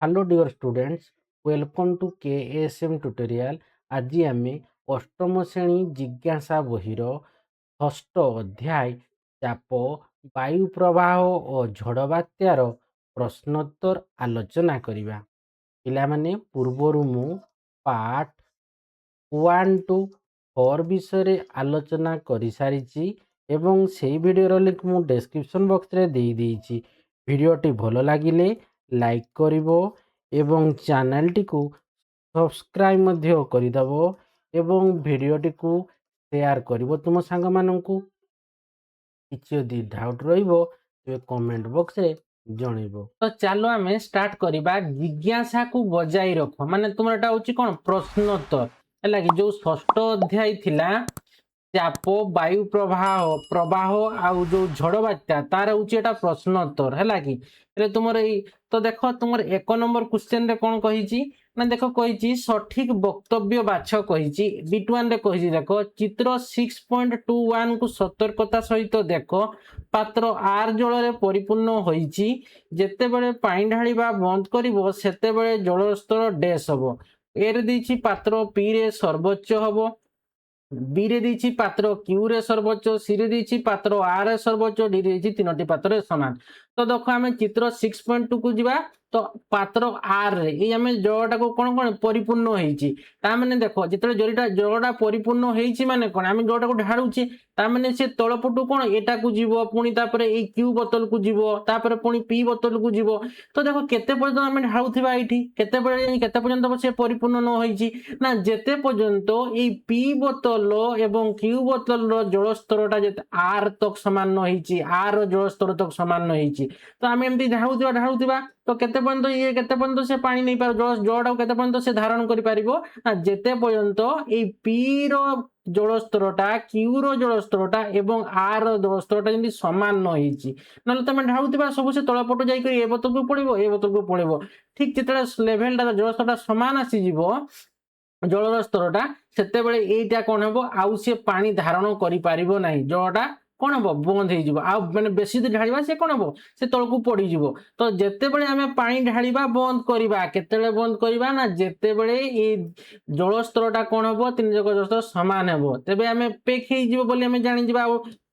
Hello dear students, welcome to KSM tutorial. आज आम अष्टम श्रेणी जिज्ञासा बहिर षष्ठ अध्याय चाप वायु प्रवाह और झड़ बात्यार प्रश्नोत्तर आलोचना करिबा। पिलामाने पूर्वरु मु पार्ट 1 टू 4 विषय आलोचना करि सारिछि एवं सेही वीडियोर लिंक मु डिस्क्रिप्शन बॉक्स रे देई देइछि। वीडियोटी भलो लागिले लाइक करिवो एवं चैनलटी को सब्सक्राइब मध्य करिदबो एवं वीडियोटी को शेयर करिवो तुम सांग माननकु। किछि यदि डाउट रहिबो ते कमेंट बॉक्स रे जणैबो। तो चलो आमे स्टार्ट करिबा। जिज्ञासा को बजाई रखो माने तुमरटा होची कोन प्रश्नोत्तर हैला कि जो षष्ठ अध्याय थिला चाप वायु प्रवाह प्रवाह आउ जो झड़ बात्या तार हूँ एटा प्रश्नोत्तर है कि तुम तो देख तुम 1 नंबर क्वेश्चन रे कौन कही ना देख कही सठिक वक्तव्य बाछ कही बिट 1 रे कही देख चित्र 6.21 को सतर्कता सहित देख पात्र आर जल रे परिपूर्ण होईची जेतेबेले पानी ढाळिबा बंद करिवो सेतेबेले जल स्तर डैश हबो। एर देछि पात्र पी रे सर्वोच्च हबो, बी रे देछि पात्र क्यू रे सर्वोच्च, सी रे देछि पात्र आर रे सर्वोच्च, डी रे देछि तीनोटी पात्र समान। तो देखो आमे चित्र 6.2 को जिबा तो पात्र आर रे ए आमे जलटा को कोन कोन परिपूर्ण होईची ता माने देखो जेतले जलटा परिपूर्ण होईची माने कोन आमे जलटा को ढाळुची ता माने से तळपटु कोन एटा को जीवो पुनी तापरे ए क्यू बोतल को जीवो तापरे पुनी पी बोतल को जीवो। तो देखो केते पर्यंत आमे ढाळुथिबा एठी केते पर्यंत से परिपूर्ण न होईची ना जेते पर्यंत ए पी बोतल एवं क्यू बोतल रो जल स्तरटा जेते आर तक समान न होईची आर रो जल स्तर तक समान न होईची तो आमे एमती ढाळुथिबा तो केते पर्यंत ये केते पर्यंत से पानी नहीं पार जलटा केते पर्यंत से धारण करि पारिबो ना जेते पर्यंत ए पी रो जल स्तरटा क्यू रो जल स्तरटा एवं आर रो जल स्तरटा जेंति समान न होईची नले तमे ढाळुथिबा सब से तळपट जाई करी ए बोतल को पड़िबो ए बोतल को पड़िबो ठीक जेतले लेवलटा जल स्तरटा समान आसी जीवो जलर स्तरटा सेते बेले एटा कोन हबो आउ से पानी धारण करि पारिबो नाही जलटा कोन हबो बंद हे जिवो आ माने बेसी दे ढाळिबा से कोन हबो से तळकु पड़ी जिवो। तो जेते बेले हमें पानी ढाळिबा बंद करिबा केतेले बंद करिबा ना जेते बेले ए जल स्तरटा कोन हबो तीन जग जल स्तर समान हबो तबे हमें पेक हे जिवो बोली हमें जानि जिबा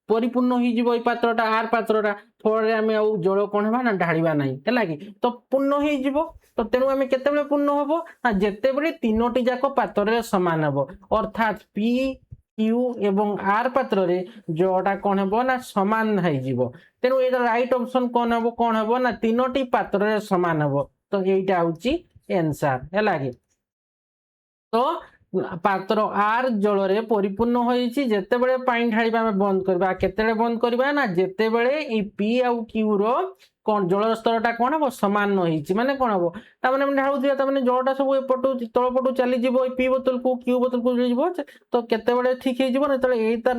परिपूर्ण हो जिवो ए पात्रटा आर पात्रटा फळे हमें आउ जल कोन हबा ना ढाळिबा नाही हैला कि तो पूर्ण हो जिवो। तो तेणु आम केते पूर्ण हम ना जिते बड़े तीनोटी जाक पात्र समान हम अर्थात पी क्यू एवं आर पात्र जोटा कौन हम ना समान हो तेणु ये राइट ऑप्शन कौन हम ना तीनोटी पात्र समान हम। तो यहीटा हूँ आंसर है कि तो पात्र आर जल रे परिपूर्ण होईची जेतेबेले पानी ढाळिबा आमे बंद करबा केतेबेले बंद करबा ना जेतेबेले ई पी आउ क्यू रो कोन जल स्तरटा कोन हो समान न होईची माने कोन हो ता माने ढाळु दिया ता माने जलटा सब एपटु तळपटु चली जिवो पी बोतल को क्यू बोतल को जिवो तो केतेबेले ठीक हे जिवो न तळे एई तार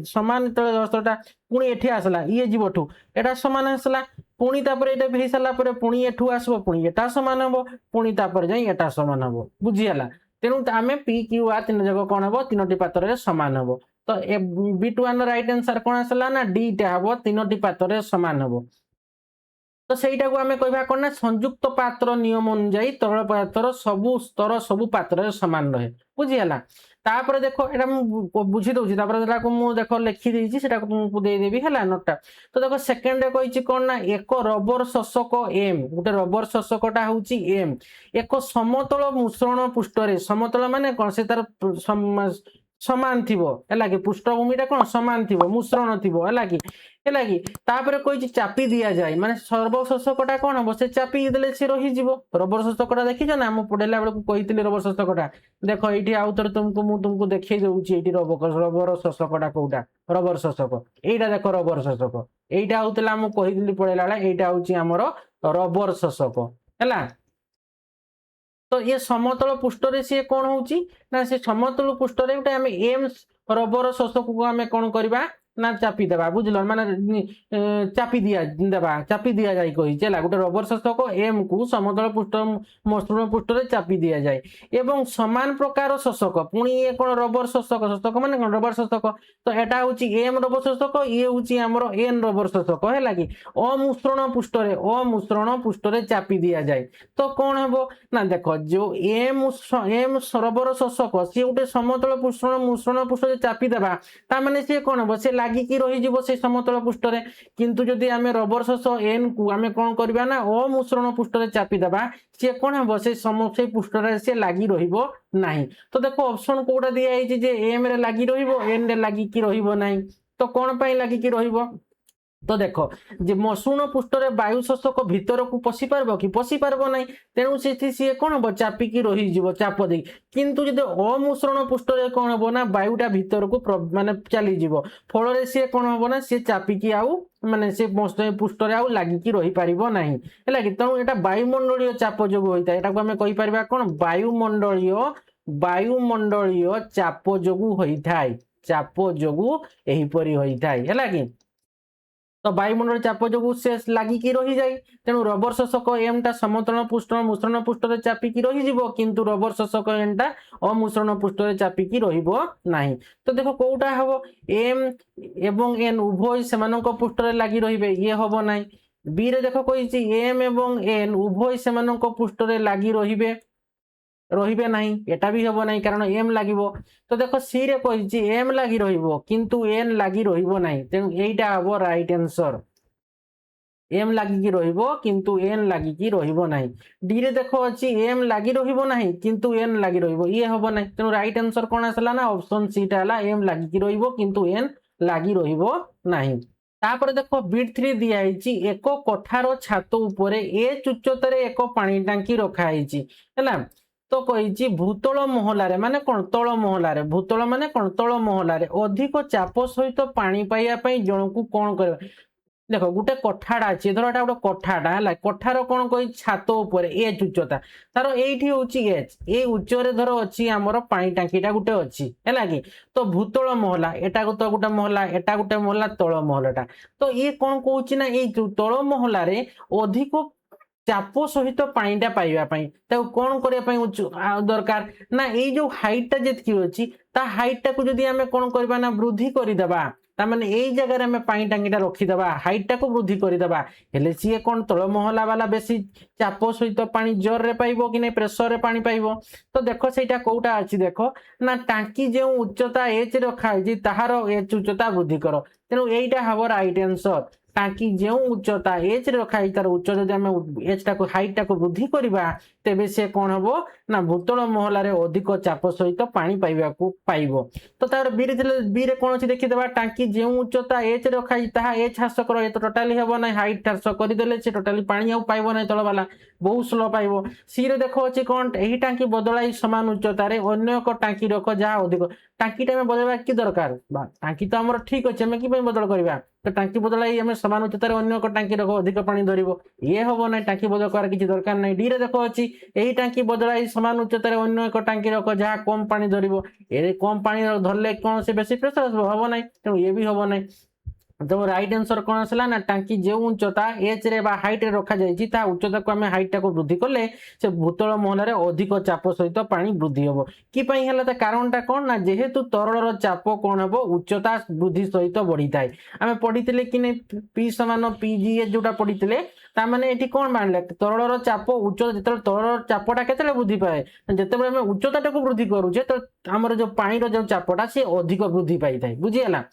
समान तळे जल स्तरटा पुणी एठी आसला ये जिवठु एटा समान आसला पुणी तापर एटा भेई साला पर पुणी एठु आसबो पुणी एटा समान हबो पुणी तापर जाई एटा समान हबो बुझी हला। तेणु आम पी क्यू आर तीन जग कौन हम तीनोटी पात्र समान हम। तो बिट 1 राइट आंसर कौन आसला ना डी टा हम तीनोटी पात्र समान हम। तो सहीटा को आम कह कौन ना संयुक्त पात्र नियम अनुଯାयी तरल पदार्थर सबु स्तर सबु पात्र समान रहे बुझीगला। तापर देखो एटा बुझी दउची तापर एटा को मु देखो लिखि देइची सेटा को तुमको दे देबी हला नोटटा। तो देखो सेकंड रे कहिची कोन ना एक रबर शोषक एम गोटे रबर शोषकटा होउची एम एक समतल मिश्रण पृष्ठ रे समतल माने कोन से तार समान थिबो हैला कि पृष्ठभूमिटा कोन समान थिबो मिश्रण थिबो हैला कि तापर कहिची चापी दिया जाय माने सर्वशोषकटा कोन हबो से चापी देले से रही जिवो। रबर शोषकटा देखिछ ना हम पढेला बेले को कहितले रबर शोषकटा देखो एठी आउतर तुमको देखै दउची एठी रबर शोषकटा कोउटा रबर शोषक एटा देखो रबर शोषक एटा होतला हम कहितली पढेला बेले एटा होची हमर रबर शोषक हैला। तो ये समतल पृष्ठ रे से कोन होउची ना से समतल पृष्ठ रे उठे हम एम रबर शोषक को हम कोन करबा ना चापी देबा बुझल माने चापी दिया जाए कही गोटे रबर शोषक एम को समतल पृष्ठ मसृण पृष्ठ रे चापी दिया जाए एवं समान प्रकार शोषक पुणी ये कौन रबर शोषक शोषक माने कौन रबर शोषक तो एटा होची एम रबर शोषक ये होची हमरो एन रबर शोषक हैला कि अमुसृण पृष्ठ रे चापी दिया जाए तो कौन हेबो ना देखो जो एम रबर शोषक सी गोटे समतल पृष्ठ मुसृण पृष्ठ रे चापी देबा ता माने से कौन हेबो से लागी की रही जिवो से समतल पृष्ठ रे किंतु जदि आमे रबर शोषक एन को आमे कौन करबा ना अमुसृण पृष्ठ रे चापी देबा से कौन हेबो से पृष्ठ रे से लागी रहिबो नाही तो देखो ऑप्शन कोडा दिया है जे एम रे लागी रहिबो एन रे लागी की रहिबो नाही तो कौन पाई लागी की रहिबो तो देखो जे मसृण पृष्ठ रे वायु शोषक भीतर को पसी पारबो कि पसी पारबो नाही तेनु सेठी सी कोन हो चापी की रही जीवो चाप दे किंतु जदि अमुसृण पृष्ठ रे कोन हो ना वायुटा भीतर को माने चली जीवो फल रे सी कोन हो ना सी चापी की आउ माने से पृष्ठ रे आउ लागी की रही पारिबो नाही हैला कि तेनु एटा वायुमंडलीय चाप जोग होइता एटा को हमें कहि परिबा कोन वायुमंडलीय चाप जोग होइथाय चाप जोग एही परी होइथाय हैला कि तो वायुमंडल चाप जो से लगिकी रही जाए तेणु रबर शोषक एम टा समतल पृष्ठ मुसृण पृष्ठ रे चापिकी रही किंतु रबर शोषक एन टा अमुसृण पृष्ठ रे चापिकी रहिबो नाही तो देखो कोउटा हबो एम एवं एन उभय सेमानक पृष्ठ रे लागि रहिबे ये हबो नाही बी रे देखो कहिछि एम एवं एन उभय सेमानक पृष्ठ रे लागि रहिबे नाही एटा भी हबो नाही कारण एम लागिबो तो देखो सी रे कहिछि एम लागि रहिबो किंतु एन लागि रहिबो नाही तेनु एटा हबो राइट आंसर एम लागि की रहिबो किंतु एन लागि की रहिबो नाही डी रे देखो अछि एम लागि रहिबो नाही किंतु एन लागि रहिबो ये हबो नाही तेनु राइट आंसर कोन आसला ना ऑप्शन सी टा हला एम लागि की रहिबो किंतु एन लागि रहिबो नाही तापर देखो बिट 3 दिया हैछि एक कोठार छात ऊपर ए उच्चतारे एक पानी टांकी रखा हैछि हैला तो कही भूतल महलार माने कौन तल महलार भूतल माने कौन तल महलार अधिक चाप सहित पानी पाइबा जन को कौन कर देखो गोटे कठाटा अच्छे धर एटा गोटे कठाटा है कठार कौन कही छात उपर एच उच्चता तार एठी होची एच ए उच्चरे धर अच्छी आमर पानी टांकीटा गोटे अच्छी है कि तो भूतल महला एटा तो गोटे महला एटा गोटे महला तल महलाटा तो ये कौन कहूँ ना ये तल महलार अधिक चाप सहित पानीटा पाइबा कौन करने दरकार ना ये जो हाइटा जी अच्छी ता हाइटा को जदि आमे कौन करबा ना वृद्धि करदेबा तामाने एई जगह में पानी टांकीटा रखीदेबा हाइटा को वृद्धि करदेबा हेले सी कौन तल महला वाला बेसी चाप सहित पानी जोर रे पाइबो कि नहीं प्रेसर रे पानी पाइबो तो देखो सेटा कोउटा अछि देखो ना टांकी जो उच्चता एच रखा है ताहार एच उच्चता वृद्धि कर तेणु एटा हबो राइट आंसर टांकी जो उच्चता एच रखा तार उच्च जदि आम एच टा हाइट टा वृद्धि करवा तेबे से कौन हम ना भूतल महलार अधिक चाप सहित पानी पाइब तो तार बी रे कौन देखीदे टांकी जो उच्चता एच रखा एच ह्रास कर तो टोटाली हम ना हाइट ह्रास करदे से टोटाली पानी आउ पाइब ना तल वाला बहुत स्लो पाइब सी रे देखो अच्छी कौन यही टांकी बदलाई समान उच्चतार अन्य एक टांकी रख जहाँ अधिक टांकीटा आम बदलवा कि दरकार टांकी तो आम ठीक अच्छे आम कि बदल करवा तो टांकी बदलाई आम समान उच्चतार अन्य एक टांकी रख अधिक पानी धरब ये हम ना टांकी बदल कर किसी दरकार ना डी रे देखो अच्छी यही टांकी बदलाई समान उच्चतार अन्य एक टांकी रख जहाँ कम पानी धरब ये कम पानी धरले कौन से बेसी प्रेसर हम ना तेणु ये भी हम ना तो राइट आंसर कौन आसला ना टांकी जो उच्चता एच रे बा हाइट रे रखा जायछि ता उच्चता को हमें हाइट को वृद्धि कले से भूतल महलार अधिक चाप सहित पानी वृद्धि हम कि पई हला ता कारणटा कौन ना जेहेतु तरलर चाप कौन हम उच्चता वृद्धि सहित बढ़ी थाए आम पढ़ी कि नहीं पी समान पीजीएच जोटा पढ़ी ता माने एठी कौन मानले तरलर चाप उच्चता जेते तरलर चापटा केते वृद्धि पाए जेते आम उच्चता को वृद्धि करूचे तो आमर जो पानी जो चापटा से अधिक वृद्धि पाई थाए बुझीगला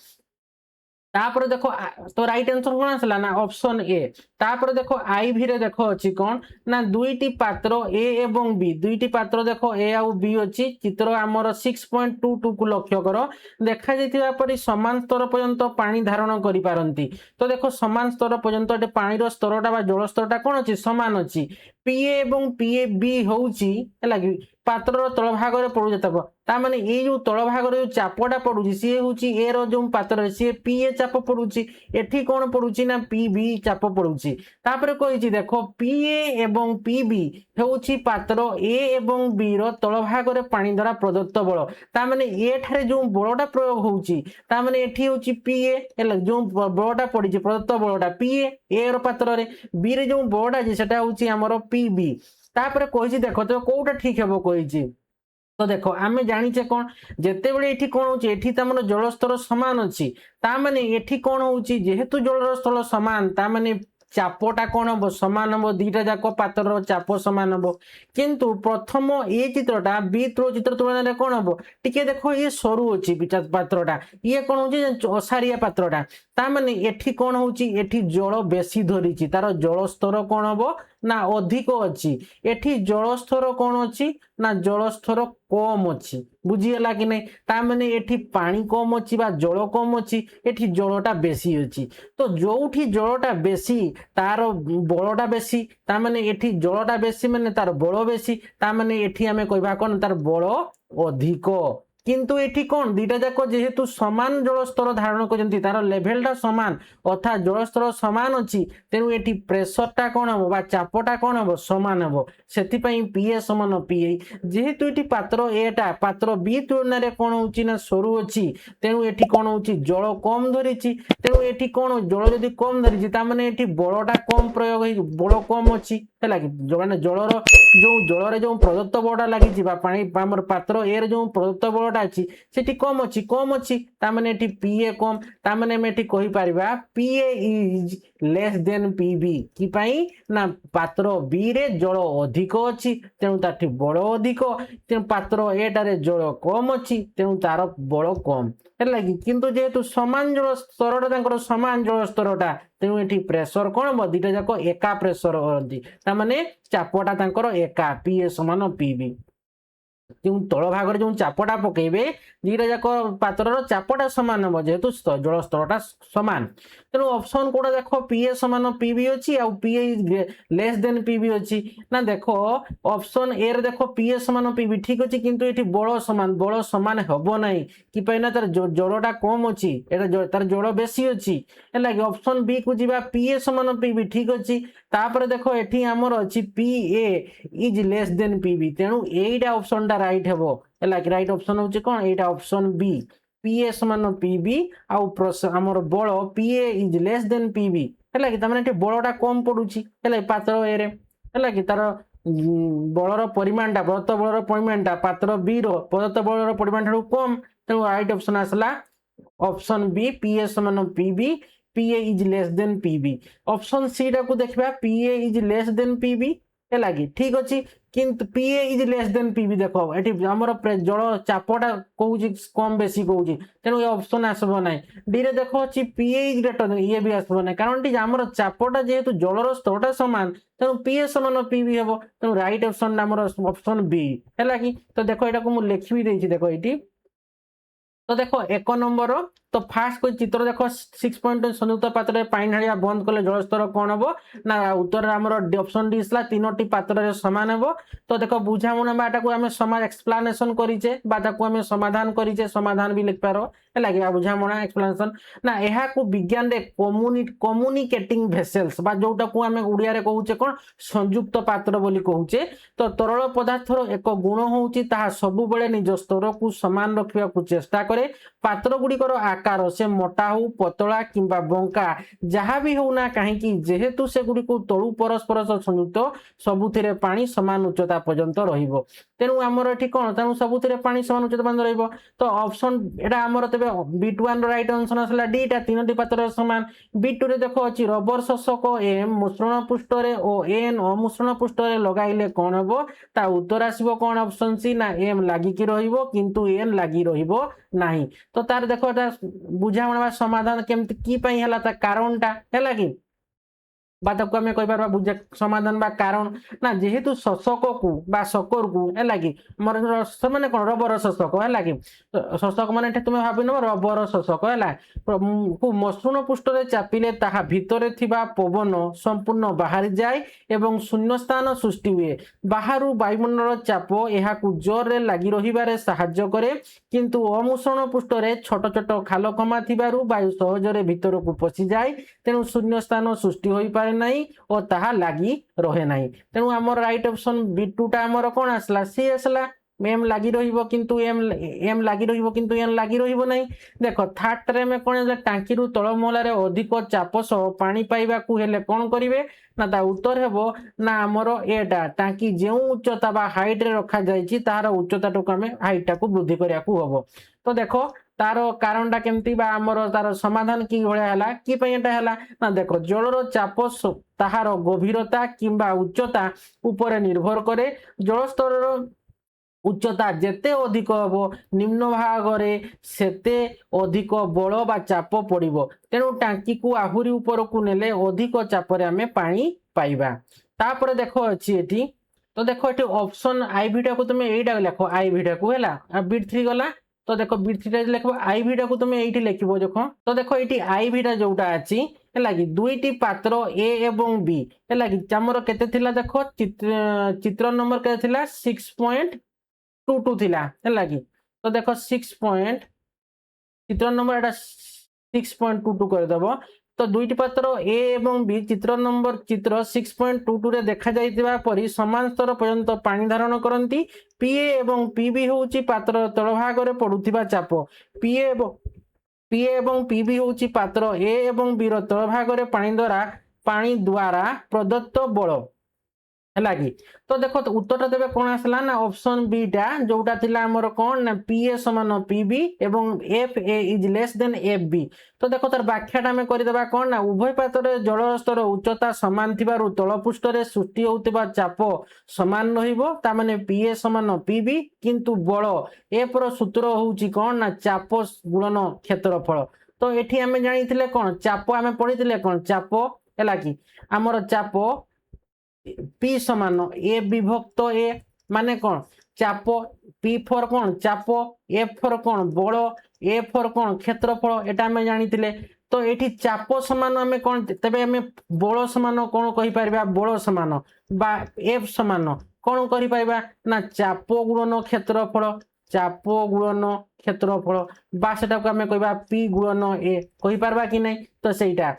तापर देखो तो राइट आंसर कौन आसला ना ऑप्शन ए तापर देखो आई भी रे देखो अच्छी कौन ना दुईटी पात्र ए एवं बी दुईटी पात्र देखो ए आउ बी अच्छी चित्र आमर 6.22 को लक्ष्य कर देखा जाइथिबा परि समान स्तर पर्यंत पानी धारण करि पारंती तो देखो समान स्तर पर्यंत पानी रो स्तरटा बा जल स्तरटा कौन अच्छी समान अच्छी पीए एवं पीए बी होउची हैला कि पात्रर तळ भागरे पडुचे चाप तामाने ए जो तळ भागरे जो चापटा पडुची सी होउची ए रो जो पात्र सी पीए चाप पडुची एठी कोन पडुची ना पीबी चाप पडुची तापरे कहिची देखो पीए एवं पीबी होउची पात्र ए एवं बी रो तळ भागरे पानी द्वारा प्रदत्त बळ तामाने ए ठारे जो बळटा प्रयोग होउची तामाने एठी होउची पीए हैला जो बळटा पडिची प्रदत्त बळटा पीए ए रो पात्र रे बी रे जो बळटा जे सेटा होउची हमर पीबी तापरे कहिची देखो तो कोउटा ठीक हेबो कहिची तो देखो आमे जानिचे कोन जेते बेले एठी कोन होची एठी तमरो जलस्तर समान अछि ता माने एठी कोन होची जेहेतु जलस्तर समान ता माने चापटा कोन हबो समान हबो दीटा जाको पात्रर चाप समान हबो किंतु प्रथम ए चित्रटा बी चित्र तुलना रे कोन हबो टिके देखो ये सरू अछि पात्रटा ये कोन होची असारिया पात्रटा ता माने एठी कोन होची एठी जल बेसी धरिची तार जलस्तर कोन हबो ना अधिक अछि एठी जलस्तर कोन अछि ना जलस्तर कम अछि बुझीगला कि नहीं ता माने एठी पानी कम अछि बा जल कम अछि एठी जलटा बेसी अछि तो जोठी जलटा बेसी तार बलटा बेसी ता माने एठी जलटा बेसी माने तार बल बेसी ता माने एठी हमें कहबा कोन तार बल अधिक किंतु एठी कोन दीटा जाको जेहेतु समान जलस्तर धारण करजंती तार लेवलटा समान अर्थात जलस्तर समान अछि तेनु एठी प्रेशरटा कोन हबो बा चापटा कोन हबो समान हबो सेति पई पीए समान पीए जेहेतु एठी पात्र एटा पात्र बी तुलना रे कोन होची ना सरू अछि तेनु एठी कोन होची जल कम धरिची तेनु एठी कोन जल जदी कम धरिची ता माने एठी बलटा कम प्रयोग होई बल कम अछि हैला कि माने जलर जो जलरे जो प्रदत्त बलटा लागि बा पानी हमर पात्र ए रे जो प्रदत्त बलटा अछि सेठी कम अछि ता माने एठी पीए कम ता माने हम एठी कहि परिबा पीए इज लेस देन पीबी कि पई ना पात्र बी रे जल अधिक अछि तेनु ताठी बल अधिक तेनु पात्र ए टारे जल कम अछि तेनु तार बल कम हैला कि किंतु जेहेतु समान जल स्तरटा तांकर समान जल स्तरटा तेनु एठी प्रेशर कोन हबो दीटा जाको एका प्रेशर होती ता माने चापटा तांकर एका पीए समान पीबी जो तल भाग जो चापटा पकेबे दीटा जाक पात्रर चापटा समान हम जेहेतु जल स्तरटा समान तेणु ऑप्शन कोडा देखो पीए समान पीबी अछि आ पीए लेस देन पीबी अछि ना देखो ऑप्शन ए रे देखो पीए समान पीबी ठीक अछि किंतु एठी बल समान हबो नाही कि पैना तार जलटा कम अछि एटा तार जल बेसी अछि हैला कि ऑप्शन बी को जिबा पीए समान पीबी ठीक अछि तापर देखो एठी हमर अछि पीए इज लेस देन पीबी तेणु एटा ऑप्शन राइट हेबो हैला कि राइट ऑप्शन होची कोन एटा ऑप्शन बी पीए समान पीबी आउ हमर बळ पीए इज लेस देन पीबी हैला कि तमने एठी बळटा कम पडुची हैला पात्र ए रे हैला कि तार बळर परिमाणटा प्रदत्त बळर परिमाणटा पात्र बी रो प्रदत्त बळर परिमाण ठाडू कम तेणु राइट ऑप्शन आसला ऑप्शन बी पीए समान P B P A is less than P B option C टा को देखबा P A is less than P B हैला कि ठीक अछि किंतु P A is less than P B देखो एठी हमर जल चापटा कहूची कम बेसी कहूची तेणु ये ऑप्शन आसबो नाही डी रे देखो अछि पीए इज ग्रेटर देन ये भी आसबो नाही कारण टी हमर चापटा जेहेतु जलर स्तरटा समान तेणु पीए समान पीबी हेबो तेणु राइट ऑप्शन हमर ऑप्शन बी हैला कि तो देखो एटा को मु लिखि देछि देखो एठी तो देखो एक नंबर तो फास्ट कोई चित्र देखो 6 पॉइंट संयुक्त पात्र पानी ढालिया बंद कले जलस्तर कौन हम ना उत्तर आमर ऑप्शन डी इसला तीनोटी पात्र समान हेबो तो देखो बुझामणा बाटा को हमें समाज एक्सप्लेनेशन करिचे बाटा को हमें समाधान करिचे समाधान भी लिख पारो हैला कि बुझामणा एक्सप्लेनेशन ना एहा को विज्ञान रे कम्युनिकेटिंग भेसल्स बा जोटा को हमें उड़िया रे कहूचे कोन संयुक्त पात्र बोली कहूचे तो तरल पदार्थर एक गुण होउची ताहा सबु बेले निज स्तर को समान रखिया को चेष्टा करे पात्र गुड़िकर आकार से मोटा हो पतला किंबा बंका जहाँ भी हो ना कहीं जेहेतु से गुड़ी को तलु परस्पर संयुक्त सबुथिरे पानी समान उच्चता पर्यंत रहिबो तेणु आमर एठी कोन तेणु सबुथिरे पानी समान उच्चता पर्यंत रहिबो तो ऑप्शन एटा आमर तबे B1 राइट आंसर आसला डी टा तीनोटी पात्र समान B2 रे देखो अछि रबर शोषक एम मिश्रण पृष्ठ रे ओ एन अमिश्रण पृष्ठ रे लगाइले कोन हेबो ता उत्तर आसीबो कोन ऑप्शन सी ना एम लागि कि रहिबो किंतु एन लागि रहिबो नाही तो तार देखो बुझामणा समाधान केमति की पई हला ता कारणटा हैला कि बा ताकू आमे कहि पारबा बुझे समाधान बा कारण ना जेहेतु शोषक को बा शकर को है लागी मोर रस माने कोन रबर शोषक है लागी शोषक माने एठे तुमे भाबि नबो रबर शोषक है को मसृण पृष्ठ रे चापिले ताहा भितरे थिबा पवन संपूर्ण बाहरी जाय एवं शून्य स्थान सृष्टि हुए बाहरु वायुमंडल चाप एहाकू जोर रे लागि रहिबारे सहाय्य करे किंतु अमुषण पृष्ठ रे छोट छोट खाल कमा थिबारु वायु सहजरे भितरकू पशि जाय तेणु शून्य स्थान सृष्टि होई पारे नाही और ताहा लागि रहे नाही तेणु हमर राइट ऑप्शन बी2 टा हमर कोन आसला सी आसला एम लागि रहिबो किंतु एम लागि रहिबो किंतु एन लागि रहिबो नाही देखो थर्ड रे में कोन टांकी रु तळ मोहला रे अधिक चाप सह पानी पाइबा को हेले कोन करिवे ना ता उत्तर हेबो ना हमर एटा टांकी जेउ उच्चता बा हाइट रे रखा जायछि तार उच्चता टको हमें हाइट टा को वृद्धि करिया को हबो तो देखो तार कारण टा केमती बा हमर तार समाधान की भलिया हला की पय एटा हला ना देखो जलर चाप ताहार गभीरता किंबा उच्चता ऊपर निर्भर करे जल स्तर उच्चता जेते अधिक हबो निम्न भागरे सेते अधिक बल बा चाप पड़िबो तेणु टांकी को आहुरी ऊपर को नेले अधिक चाप रे हमें पानी पाइबा तापर देखो अछि एठी तो देखो एठी ऑप्शन आई भी टा को तुमे एटा लेखो आई भी टा को हैला बिट 3 गला तो देखो बिट 3 टा लेखो आई भी टा को तुमे एठी लेखिबो देखो तो देखो एठी आई भी टा जोटा अछि हैला कि दुईटी पात्र ए एवं बी हैला कि हमर केते थिला देखो चित्र नंबर केते थिला 6.22 थिला हैला कि तो देखो 6 पॉइंट चित्र नंबर एटा 6.22 कर देबो तो दुईटी पात्र ए एवं बी चित्र नंबर चित्र 6.22 रे देखा जाइतिबा परि समान स्तर पर्यंत पानी धारण करंती पीए एवं पीबी होउची पात्र तळ भाग रे पडुथिबा चाप पीए एवं पीबी होउची पात्र ए एवं बी रो तळ भाग रे पानी द्वारा प्रदत्त बल है कि तो देखो तो उत्तर देवे कौन आसला ना ऑप्शन बी टा जोटा थिला हमर कौन ना पीए समान पीबी एवं F A is less than F B तो देखो तार व्याख्याटा आम करदेबा कौन ना उभय पात्र जल स्तर उच्चता समान थिबारु तल पृष्ठ रे सृष्टि होउतिबा चाप समान रहिबो ता माने पीए समान पीबी किंतु बल एफ रो सूत्र होउची कौन ना चाप गुणन क्षेत्रफल तो एठी आम जानिथिले कौन चाप आम पढिथिले कौन चाप हैला कि हमर चाप पी समान ए विभक्त ए माने कौन चाप पी फॉर कौन चाप एफ फॉर कौन बल ए फॉर कौन क्षेत्रफल एटा हमें जानिथिले तो एठी चाप समान हमें कौन तबे हमें बल समान कौन कहि परबा बल समान बा एफ समान कौन करि पाइबा ना चाप गुणन क्षेत्रफल बा सेटा को हमें कहबा पी गुणन ए कहि परबा कि नै तो सेटा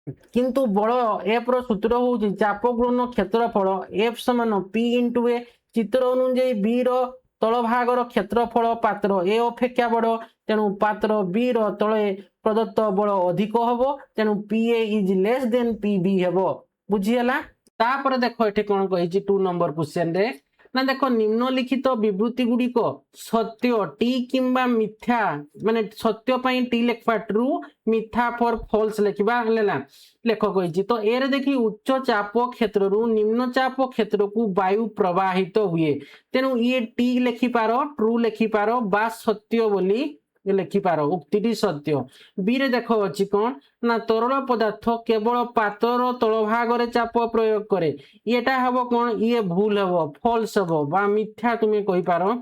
किंतु बल एफ रो सूत्र होउची चाप गुणन क्षेत्रफल एफ समान पी इंटू ए चित्र अनुଯାयी बी रो तल भाग रो क्षेत्रफल पात्र ए अपेक्षा बड़ तेणु पात्र बी रो तले प्रदत्त बल अधिक हबो तेणु P A is less than P B हबो बुझियला तापर देखो एठी कोन कहिची 2 नंबर क्वेश्चन रे ना देखो निम्नलिखित विवृत्ति गुड़िक सत्य टी किंबा मिथ्या माने सत्य पई टी लेखबा ट्रू मिथ्या फॉर फॉल्स लेखबा लेला लेख कहिची तो एरे देखि उच्च चाप क्षेत्र रु निम्न चाप क्षेत्र को वायु प्रवाहित हुए तेनु ये टी लेखि पारो ट्रू लेखि पारो बा सत्य बोली लेखि पारो उक्तिटी सत्य बी रे देखो अछि कोन ना तरल पदार्थ केवल पात्र तल भाग रे चाप प्रयोग करे एटा हबो कोन ये भूल हबो फॉल्स हबो बा मिथ्या तुमे कहि पारो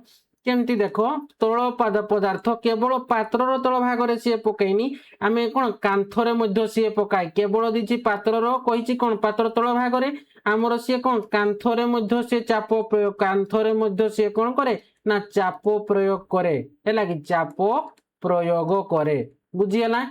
केमती देखो तरल पदार्थ केवल पात्र रो तल भाग रे से पकैनी आमे कोन कांथरे मध्ये से पकाय केवल दिछि पात्र रो कहिछि कोन पात्र तल भाग रे हमर से कोन कांथरे मध्ये से चाप प्रयोग कांथरे मध्ये से कोन करे ना चाप प्रयोग करे हैला कि चाप प्रयोग करे बुझियला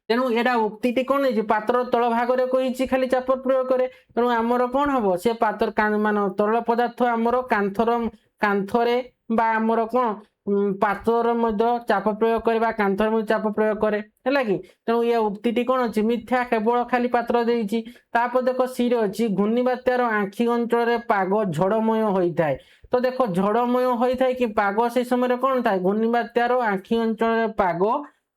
तेणु एटा उक्तिटी कोन है पात्र तल भाग रे कहिछि खाली चाप प्रयोग करे तेणु हमर कोन हबो से पात्र मान तरल पदार्थ हमर कांथरे बा हमर कोन पात्र मध्ये चाप प्रयोग करे बा कांथर मध्ये चाप प्रयोग करे हैला कि तेणु ये उक्तिटी कोन अछि मिथ्या केवल खाली पात्र देइछि तापर देखो सी रे अछि घूर्णिबात्यार आंखी अंचल रे पाग झड़मय होई थाए तो देखो झड़मय होई थाए कि पाग से समय रे कोन थाए घूर्णिबात्यार आंखी अंचल रे पाग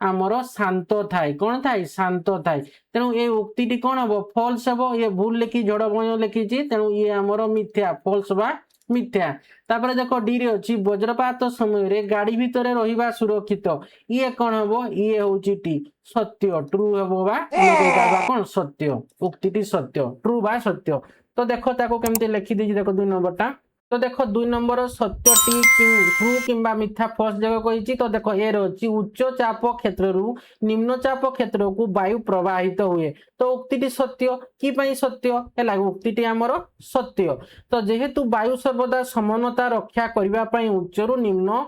आमर शांत थाए कौन थाए शांत थाए तेणु ये उक्तिटी कौन हम फॉल्स हम ये भूल लिखी झड़मय लिखी तेणु ये आमर मिथ्या फॉल्स बा मिथ्या। तापर देख डी रे अछि वज्रपात समय रे गाड़ी भितरे रहिबा सुरक्षित ये कौन हबो ये होची टी सत्य ट्रू हबो बा हम कहि पाबा कोन सत्य उक्तिटी सत्य ट्रू बा सत्य। तो देखो ताको केमते लिखि देछि देखो 2 नंबरटा। तो देखो 2 नंबर सत्यटी ट्रू किंबा मिथ्या फर्स्ट जगह कहिछि। तो देखो ए रे अछि उच्च चाप क्षेत्र रु निम्न चाप क्षेत्र को वायु प्रवाहित हुए। तो उक्तिटी सत्य कि पई सत्य हैला उक्तिटी हमर सत्य। तो जेहेतु वायु सर्वदा समानता रक्षा करबा पई उच्च रु निम्न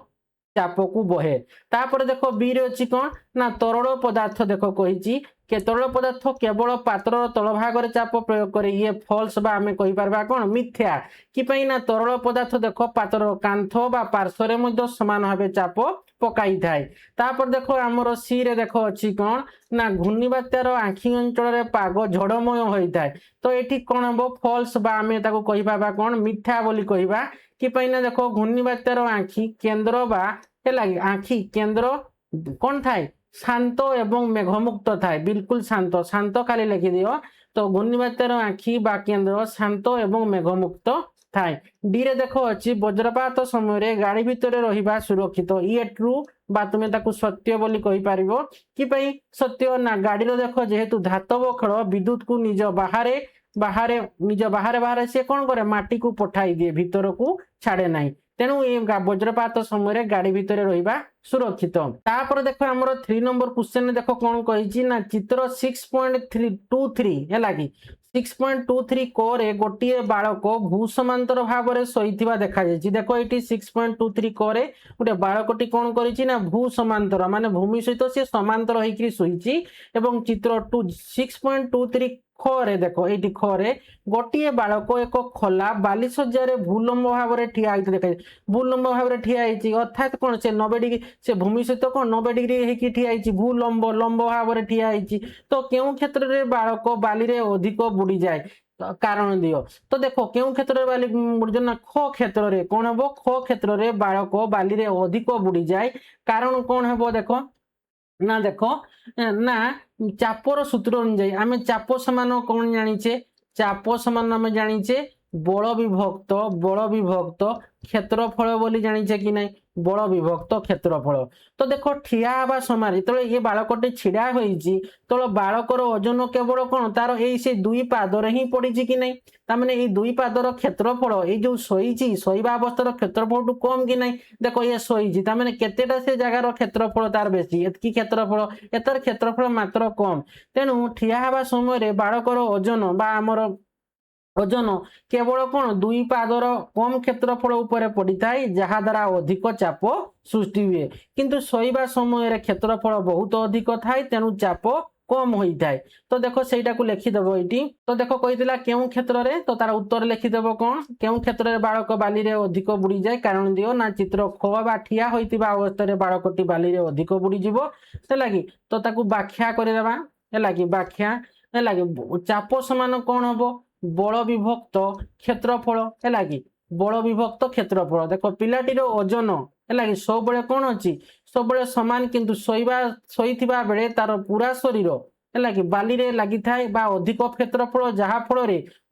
चाप को बहे। तापर देखो बी रे अछि कोन ना तरल पदार्थ देखो कहिछि के तरल पदार्थ केवल पात्र तल भाग रे चाप प्रयोग करे ये फॉल्स बा हमें कहि परबा कोन मिथ्या। कि पई ना तरल पदार्थ देखो पात्र कांथ बा पार्श्व रे मध्ये समान भाबे चाप पकाई थाए। तापर देखो हमर सी रे देखो अछि कोन ना घूर्णिबात्यार आंखी अंचल रे पाग झड़मय होई थाए। तो एठी कोन हबो फॉल्स बा हमें ताको कहि पाबा कोन मिथ्या बोली कहिबा। कि पई ना देखो घूर्णिबात्यार आंखी केंद्र बा हेला आंखी केंद्र कोन थाए शांत एवं मेघमुक्त थाए बिल्कुल शांत शांत खाली लिखि दियो। तो घूर्णिबात्यार आंखी बा केंद्र शांत एवं मेघमुक्त थाए। डी रे देखो अछि वज्रपात समय रे गाड़ी भितरे रहिबा सुरक्षित ये ट्रू बा तुमे ताकू सत्य बोली कहि पारिबो। कि पई सत्य ना गाड़ी रो देखो जेहेतु धातव खड़ विद्युत को निज बाहरे बाहरे निज बाहरे बाहरे से कोन करे माटी को पठाई दिए भीतर को छाड़े नाही। तेणु ये वज्रपात समय रे गाड़ी भितरे रहिबा सुरक्षित। तापर देखो हमर 3 नंबर क्वेश्चन देखो कोन कहिछि ना चित्र 6.323 हैला कि 6.23 क रे गोटिए बालक भू समांतर भाव रे सहिथिबा देखा जायछि। देखो एटी 6.23 क रे गोटे बालकटी कोन करिछि ना भू समांतर माने भूमि सहित से समांतर होइकि सोइछि। एवं चित्र 6.23 खरे देखो एटी खरे गोटिए बालक एक खोला बाली सज्जा भूलंब भाव में ठिया होइते देखा भूलंब भाव में ठिया होइछि अर्थात कोन से 90 डिग्री से भूमि सहित कोन 90 डिग्री हेकि ठिया होइछि भूलंब लंब भाव में ठिया होइछि। तो केउ क्षेत्र रे बालक बाली रे अधिक बुड़ी जाए कारण दियो। तो देखो केउ क्षेत्र रे बाली बुड़ी ना ख क्षेत्र रे कोन हबो ख क्षेत्र रे बालक बाली रे अधिक बुड़ी जाए कारण कोन हबो देखो ना देखो ना चापर सूत्र अनुसार आम चाप समान कौन जानीचे चाप समान आम जानीचे बल विभक्त क्षेत्रफल बोली जानीचे कि नहीं बल विभक्त क्षेत्रफल। तो देखो ठिया हवा समय जो ये बालकटे छिड़ा होइछि तो बालकर ओजन केवल कौन तार यही से 2 पादर ही पड़ी कि नहीं तामाने ये 2 पादर क्षेत्रफल ये जो शोइछि शोइबा अवस्थार क्षेत्रफल कम कि नहीं देखो ये शोइछि तामाने केतेटा से जगार क्षेत्रफल तार बेसी एतकी क्षेत्रफल एतर क्षेत्रफल मात्र कम। तेणु ठिया हवा समय बालकर ओजन बा आमर ओजन केवल कौन 2 पादर कम क्षेत्रफल उपरे पड़ी थाए जहा द्वारा अधिक चाप सृष्टि हुए किंतु शोइबा समय क्षेत्रफल बहुत अधिक थाए तेणु चाप कम होता है। तो देखो सेटा को लिखिदेव ये। तो देखो कही केउ क्षेत्र में तो तार उत्तर लिखिदेव कौन केउ क्षेत्र में बालक बाली रे अधिक बुड़ी जाए कारण दियो ना चित्र ख बा ठिया होइतिबा अवस्था बालकटी बाली रे अधिक बुड़ी जीवो है तो ताकू व्याख्या करदेबा है व्याख्या है चाप समान कौन हम बल विभक्त क्षेत्रफल है बल विभक्त क्षेत्रफल। देखो पिलाटीर ओजन है सब बेले कौन अच्छी सब बेले सामान किंतु शोइथिबा बेले तार पूरा शरीर है कि बाली रे लगी थाए बा अधिक क्षेत्रफल जहा फल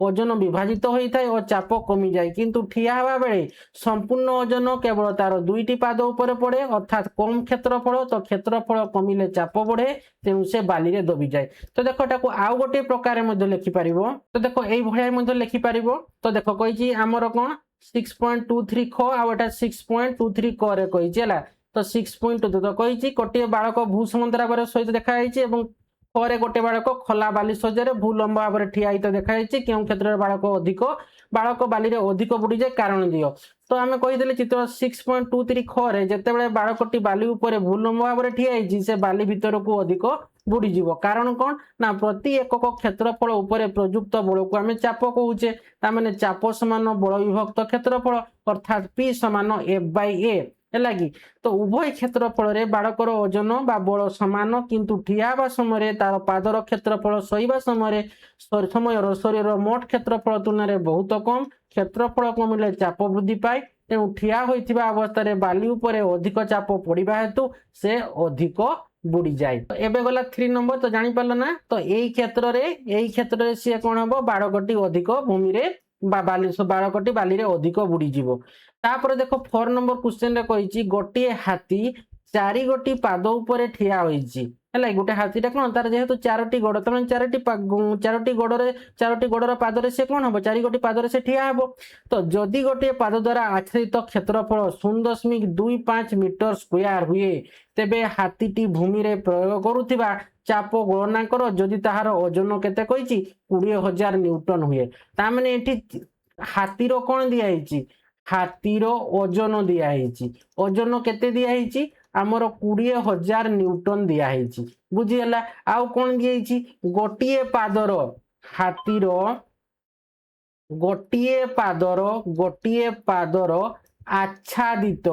ओजन विभाजित होता है और चाप कमी जाए किंतु ठिया हवा बेले संपूर्ण ओजन केवल तार 2टी पाद ऊपर पड़े अर्थात कम क्षेत्रफल तो क्षेत्रफल कमिले चाप बढ़े तेणु से बाली रे दबी जाए। तो देखो ताको आउ गोटे प्रकार लिखिपर तो देखो ये लिखिपर तो देखो कही आमर कौन 6.23 ख आटा 6.23 क रे कही तो 6.2 तो कही गोटे बालक भू समांतर सहित देखा खरे गोटे बालक खोला बाली सज्जा भूलंब भाव में ठिया देखा केउ क्षेत्र में बालक बाली रे अधिक बुड़ी जाए कारण दियो। तो आम कहीदे चित्र 6.23 खरे जिते बालकटी बाली उपर भूलंब भाव में ठिया से बाली भीतर को अधिक बुड़ी जीव कारण कौन ना प्रति एकक क्षेत्रफल उपर प्रयुक्त बल को आम चाप कहूचे तामाने चाप समान बल विभक्त क्षेत्रफल अर्थात P समान F/A है तो उभय क्षेत्रफल बालकर ओजन बा बल समान किंतु ठिया हवा समय तार पादर क्षेत्रफल शोइबा समय शरीर मोट क्षेत्रफल तुलना बहुत कम क्षेत्रफल कमिले चाप वृद्धि पाए तेणु ठिया होइथिबा अवस्था बाली उपरे अधिक चाप पड़िबा हेतु से अधिक बुड़ी जाए। तो एबे गला 3 नंबर तो जानी पारल ना तो यही क्षेत्र रे सी कौन हम बालकटी अधिक भूमि रे बाली 12 बाली रे अधिक बुड़ी जीवो। तापर देखो 4 नंबर क्वेश्चन रे कहिची गोटे हाथी 4 गोटी पाद ऊपर ठिया होईची हैला गोटे हाथीटा कोन तार जेहेतु 4टी गोड़ तमे 4टी गोड़रे 4टी गोड़र पादरे से कोन हबो 4 गोटी पादरे से ठिया हबो। तो जदि गोटे पाद द्वारा आच्छादित क्षेत्रफल 0.25 मीटर स्क्वायर हुए तेबे हाथीटी भूमि रे प्रयोग करुथिबा चाप गणना कर जदि ताहार ओजन केते कहिची 20,000 न्यूटन हुए। ता माने एठी हाथीर कोन दिया ହେଇची हाथीर ओजन दिया ହେଇची ओजन केते दिया ହେଇची आमर 20,000 न्यूटन दिया ହେଇची बुझीगला। आउ कोन दिया ହେଇची गोटिए पादर हाथीर गोटिए पादर आच्छादित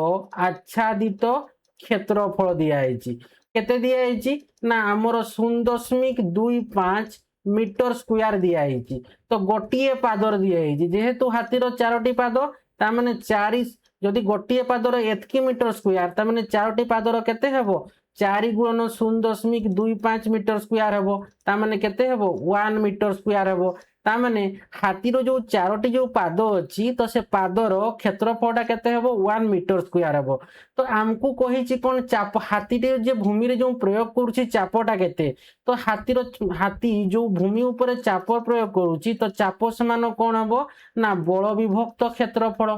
क्षेत्रफल दिया ହେଇची केते दिया ହେଇची ना आमर 0.25 मीटर स्क्वायर दिया ହେଇची। तो गोटिए पादर दिया ହେଇची जेहेतु हाथीर 4टी पाद ता माने 4 जदि गोटिए पादर एतकी मीटर स्क्वायर ता माने 4टी पादर केते हेबो 4 गुणन 0.25 मीटर स्क्वायर हेबो ता माने केते हेबो 1 मीटर स्क्वायर हेबो। ता माने हाथीर जो 4टी जो पाद अछि तो से पादर क्षेत्रफलटा केते हेबो 1 मीटर स्क्वायर हेबो। तो आमको कहिची कोन चाप हाथीटे जे भूमि रे जो प्रयोग करूची चापटा केते तो हाथी जो भूमि ऊपर चाप प्रयोग करूची तो चाप समान कोन हबो ना बल विभक्त क्षेत्रफल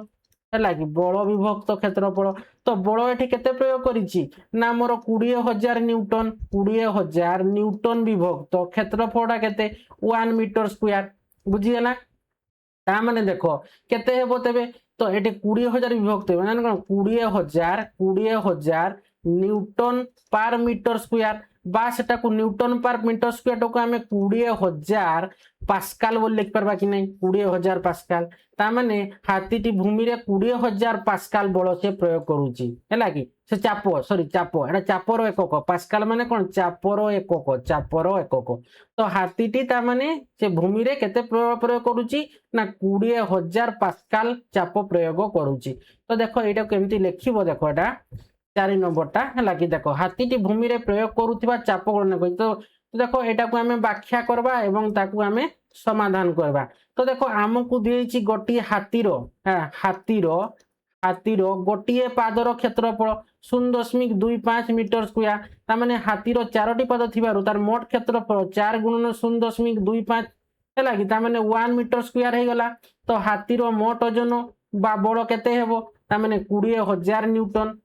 हैला कि बल विभक्त क्षेत्रफल। तो बल एठी केते प्रयोग करिची ना मोर 20,000 न्यूटन विभक्त क्षेत्रफलटा केते 1 मीटर स्क्वायर बुझीगला। ता माने देखो केते हेबो तेबे तो एठी 20,000 विभक्त माने कोन 20,000 न्यूटन पर मीटर स्क्वायर बा सेटा को न्यूटन पर मीटर स्क्वायर तो को हमें 20,000 पास्कल बोल लिख परबा कि नहीं 20,000 पास्कल। ता माने हाथीटी भूमि रे 20,000 पास्कल बल से प्रयोग करूची हैला कि से चाप एटा चापर एकक पास्कल माने कोन चापर एकक। तो हाथीटी ता माने से भूमि रे केते प्रयोग करूची ना 20,000 पास्कल चाप प्रयोग करूची। तो देखो एटा केमती लिखिबो देखो एटा 4 नंबरटा हैला कि देखो हाथीटी भूमि रे प्रयोग करूथिबा चाप गणना करि। तो देखो एटा को हमें व्याख्या करबा एवं ताकू हमें समाधान करबा। तो देखो आमको दिएछि गोटी हाथीर गोटिए पादर क्षेत्रफल 0.25 मीटर स्क्वायर ता माने हाथीर 4टी पाद थिबारु तार मोट क्षेत्रफल 4 गुणन 0.25 हैला कि ता माने 1 मीटर स्क्वायर हे गला। तो हाथीर मोट ओजन बा बल केते हेबो ता माने 20,000 न्यूटन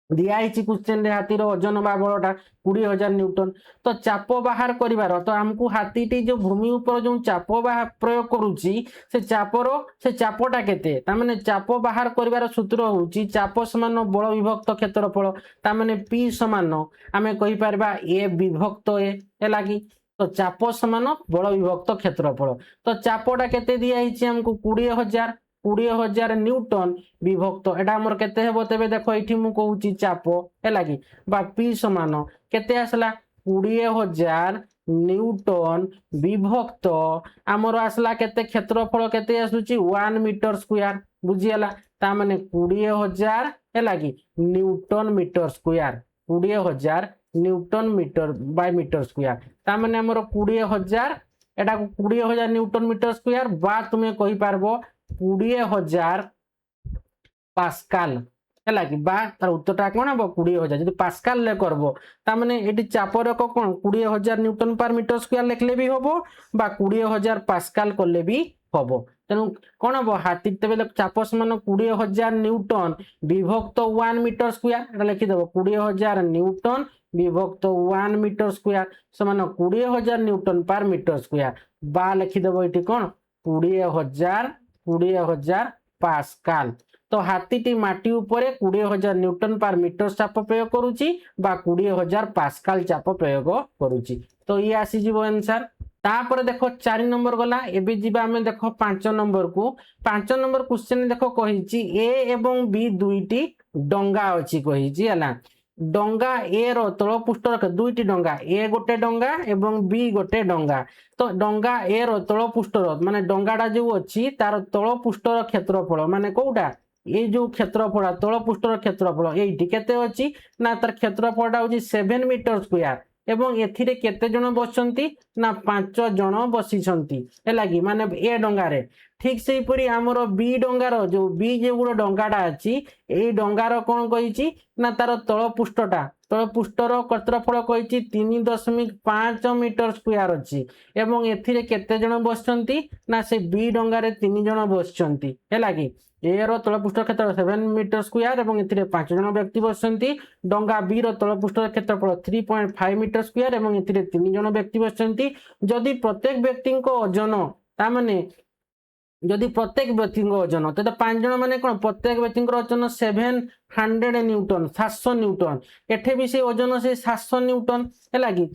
दिया ହେଇଛି क्वेश्चन रे हाथीर ओजन बा बलटा 20,000 न्यूटन। तो चाप बाहर करिवार तो हमको हाथीटी जो भूमि ऊपर जो चाप बाहर प्रयोग करूची से चापटा केते ता माने चाप बाहर करिवार सूत्र होउची चाप समान बल विभक्त क्षेत्रफल ता माने P समान आमे कहि परबा A विभक्त A हैला कि। तो चाप समान बल विभक्त क्षेत्रफल तो चापटा केते दिया ହେଇଛି हमको 20,000 न्यूटन विभक्त एटा हमर केते हेबो तेबे देखो एठी मु कहूची चाप हैला कि बा P समान केते आसला 20,000 न्यूटन विभक्त हमर आसला केते क्षेत्रफल केते आसुची 1 मीटर स्क्वायर बुझियाला। ता माने 20,000 हैला कि newton metre square 20,000 newton metre by metre square ता माने हमर 20,000 एटा 20,000 न्यूटन मीटर स्क्वायर बा तुमे कहि पारबो 20,000 पास्कल हैला कि बा तार उत्तरटा कोन हबो 20,000 जदि पास्कल ले करबो ता माने एटी चापर एक कोन 20,000 न्यूटन पर मीटर स्क्वायर लिखले भी हबो बा 20,000 पास्कल करले भी हबो। तेनु कोन हबो हाथी तेबे चाप समान 20,000 न्यूटन विभक्त 1 मीटर स्क्वायर एटा लिखि देबो 20,000 न्यूटन विभक्त 1 मीटर स्क्वायर समान 20,000 न्यूटन पर मीटर स्क्वायर बा लिखि देबो एटी कोन 20,000 पास्कल। तो हाथीटी माटी उपरे 20,000 न्यूटन पर मीटर चाप प्रयोग करूची बा 20,000 पास्कल चाप प्रयोग करूची। तो ये आसी जीवो आंसर। तापर देखो 4 नंबर गला एबे जीवा हमें देखो 5 नंबर को 5 नंबर क्वेश्चन देखो कहिची ए एवं बी दुईटी डंगा अछि कहिची हला डंगा ए रो तळ पृष्ठ रख दुईटी डंगा ए गोटे डंगा एवं बी गोटे डंगा। तो डंगा ए रो तळ पृष्ठ माने डंगाटा जो अछि तार तळ पृष्ठर क्षेत्रफल माने कोउटा ये जो क्षेत्रफल तळ पृष्ठर क्षेत्रफल एठी केते अछि ना तार क्षेत्रफलटा होची 7 मीटर स्क्वायर एवं एथिरे केते जण बसंती ना 5 जण बसिसंती हैला कि माने ए डंगा रे ठीक से हीपरी आमर बी डंगार जो बी जो गोटे डंगाटा अच्छी यही डंगार कौन कही ना तार तल पृष्ठटा तल पृष्ठर क्षेत्रफल कही 3.5 मीटर स्क्वायर अच्छी एवं एथिरे केते जण बसचंती ना से बी डंगारे 3 जण बसचंती हैला कि एरो तलपृष्ठ क्षेत्र 7 मीटर स्क्वायर एवं एथिरे 5 जण व्यक्ति बसचंती डंगा बी रो तलपृष्ठ क्षेत्रफल 3.5 मीटर स्क्वायर एवं एथिरे 3 जण व्यक्ति बसचंती जदि प्रत्येक व्यक्ति को ओजन ता माने जदि प्रत्येक व्यक्ति ओजन तो 5 जण माने कोन प्रत्येक व्यक्ति ओजन 700 न्यूटन 700 न्यूटन एठे भी से ओजन से 700 न्यूटन हैला कि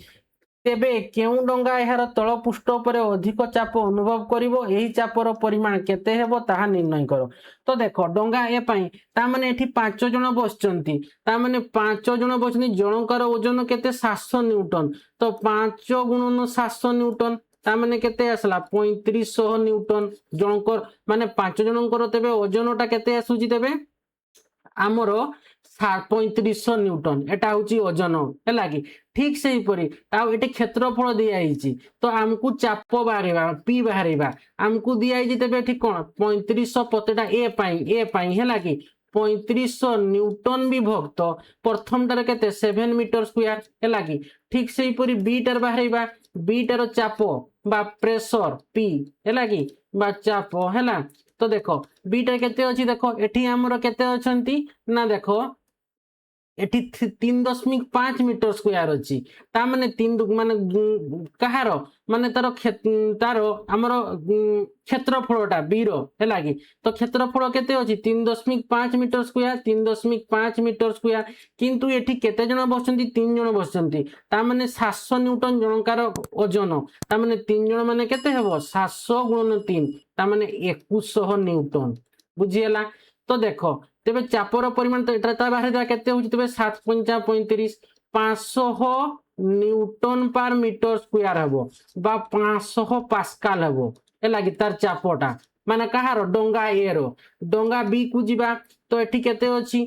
तेबे केउ डंगा एहार तल पृष्ठ पर अधिक चाप अनुभव करिवो एही चापर परिमाण केते हेबो ताहा निर्णय करो। तो देखो डंगा ए पई ता माने एठी 5 जण बसचंती ता माने 5 जण बसनी जणकर ओजन केते 700 न्यूटन तो 5 गुणन 700 न्यूटन ता माने केते आसला 3500 न्यूटन जणकर माने 5 जणकर तेबे ओजनटा केते आसुची तेबे आमर 3500 न्यूटन एटा होची ओजन हैला कि ठीक से हीपरी ये क्षेत्रफल दिखाई तो आमको चाप बाहर पी बाहर आमको दिखाई तेज ये कौन 3500 पतेटा ए पाई है कि 3500 न्यूटन विभक्त प्रथम टार के 7 मीटर स्क्वायर है कि ठीक से हीपरी बीटार बाहर बीटार चाप बा प्रेशर पी है कि बा चाप है तो देखो बीटा केते अछि देखो एठी हमरो केते अछंती ना देखो एठी 3.5 मीटर स्क्वायर अच्छी ता माने 3 माने कहार माने तार आमर क्षेत्रफलटा बीरो है कि तो क्षेत्रफल केते अछि 3.5 मीटर स्क्वायर 3.5 मीटर स्क्वायर किंतु एठी केते जण बसचंती 3 जण बसचंती ता माने 700 न्यूटन जनकार ओजन ता माने 3 जण माने केते हेबो 700 गुणन 3 ता माने 2100 न्यूटन बुझियला। तो देखो तेबे चापर परिमाण तो एटा बाहर केते होची तेबे 7.35 500 न्यूटन पर मीटर स्क्वायर हेबो बा 500 पास्कल हेबो एला कि तार चापटा माने कहार डंगा एरो डंगा बी को जिबा तो एठी केते अछि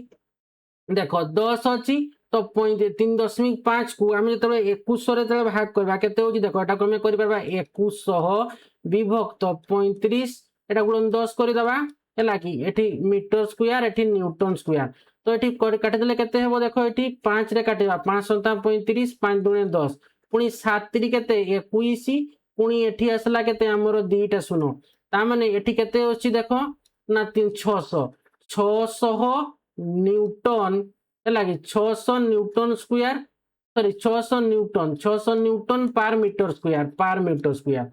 देखो 10 अछि तो 3.5 को आम जो 2100 रे भाग करबा केते होची देखो एटा कमे करि परबा 2100 विभक्त 35 एटा गुणन 10 करि दबा है कि एठी मीटर स्क्वायर एठी न्यूटन स्क्वायर तो एठी काटि देले केते हेबो देखो एठी 5 रे काटिबा 5 7 35 5 दुने 10 पुनी 7 3 केते 21 पुनी एठी आसला केते हमरो दुईटा सुनो ता माने एठी केते होची देखो ना 600 600 न्यूटन है कि 600 न्यूटन स्क्वायर सॉरी 600 न्यूटन पर मीटर स्क्वायर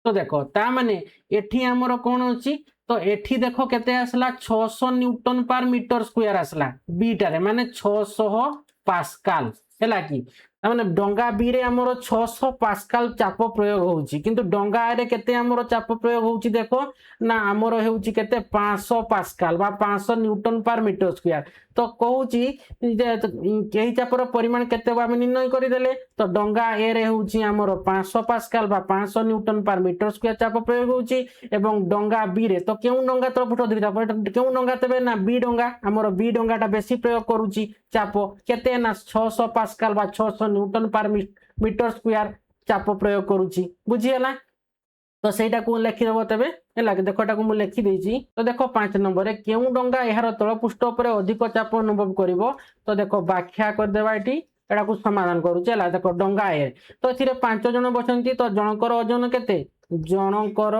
तो देखो ता माने एठी हमरो कोन अछि तो एठी देखो केते आसला 600 न्यूटन पर मीटर स्क्वायर आसला बीटारे माने 600 पास्कल हैला कि माने डंगा बी रे हमरो 600 पास्कल चाप प्रयोग होउची किंतु डंगा ए रे केते हमरो चाप प्रयोग होउची देखो ना हमरो हेउची केते 500 पास्कल बा 500 न्यूटन पर मीटर स्क्वायर तो कहूची जे केही चापर परिमाण केते बा हम निर्णय करि देले तो डंगा ए रे होउची हमरो 500 पास्कल बा 500 न्यूटन पर मीटर स्क्वायर चाप प्रयोग होउची एवं डंगा बी रे तो केउ डंगा तो फुट दिता केउ डंगा तबे ना बी डंगा हमरो बी डंगाटा बेसी प्रयोग करूची चाप केते ना 600 पास्कल बा 600 न्यूटन पर मीटर स्क्वायर चाप प्रयोग करूची बुझियला। तो सेटा को लिखि देबो तबे हैला कि देखो एटा को मु लिखि देछि तो देखो 5 नंबर रे केउ डंगा एहार तळ पृष्ठ पर अधिक चाप अनुभव करिवो तो देखो व्याख्या कर देबा एठी एटा को समाधान करूची हैला देखो डंगा ए तो एथिरे 5 जण बसंती तो जनकर ओजन केते जनकर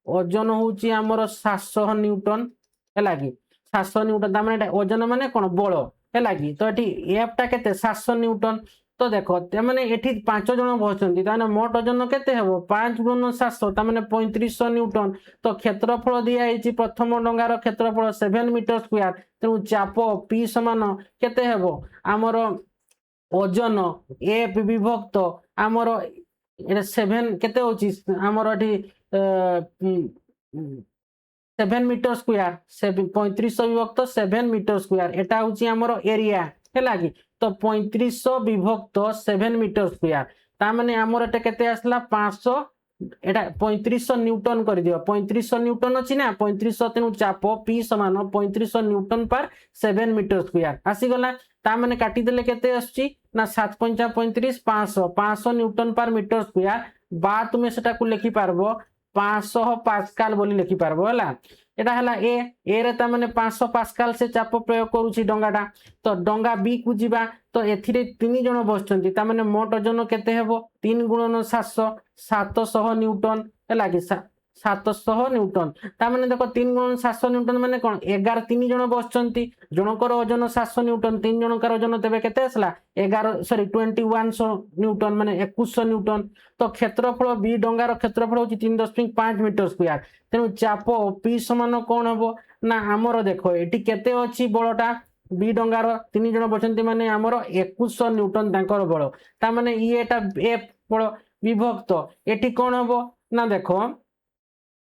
ओजन होउची हमर 700 न्यूटन हैला कि 700 न्यूटन ता माने ओजन माने कोन बळ हैला कि तो एठी एफ टा केते 700 न्यूटन तो देखो माने एठी 5 जण बसचंती ताने मोट ओजन केते हेबो 5 गुणन 700 ता माने 3500 न्यूटन तो क्षेत्रफल दिया हिची प्रथम डंगार क्षेत्रफल 7 मीटर स्क्वायर तेनु चाप पी समान केते हेबो हमर ओजन एफ विभक्त हमर 7 केते होची हमर एठी 7 मीटर स्क्वायर 3500 विभक्त 7 मीटर स्क्वायर एटा होची हमर एरिया हैला कि तो 3500 विभक्त 7 मीटर स्क्वायर ता माने हमर एटा केते आसला 500 एटा 3500 न्यूटन कर दियो 3500 न्यूटन अछि ना 3500 तेनु चाप पी समान 3500 न्यूटन पर 7 मीटर स्क्वायर आसी गला ता माने काटी देले केते आछी ना 7 35 500 न्यूटन पर मीटर स्क्वायर बा तुमे सेटा को लिखि पारबो 500 पास्काल बोली लिखि पारबो हला। एटा हला ए ए रे ता माने 500 पास्काल से चाप प्रयोग करूची डंगाटा। तो डंगा बी को जिबा तो एथिरे 3 जण बसचंती ता माने मोट ओजन केते हेबो 3 गुणन 700 700 न्यूटन हला कि 700 न्यूटन ता माने देखो 3 गुणन 700 न्यूटन माने कोन 11 3 जण बसचंती जणकर ओजन 700 न्यूटन 3 जणकर ओजन तेबे केते आसला 11 सॉरी 2100 न्यूटन माने 2100 न्यूटन। तो क्षेत्रफल बी डंगार क्षेत्रफल होची 3.5 मीटर स्क्वायर। तेनु चाप पी समान कोन हबो ना हमर देखो एटी केते अछि बळटा बी डंगार 3 जण बसंती माने हमर 2100 न्यूटन तांकर बळ ता माने ई एटा एफ बळ विभक्त एटी कोन हबो ना देखो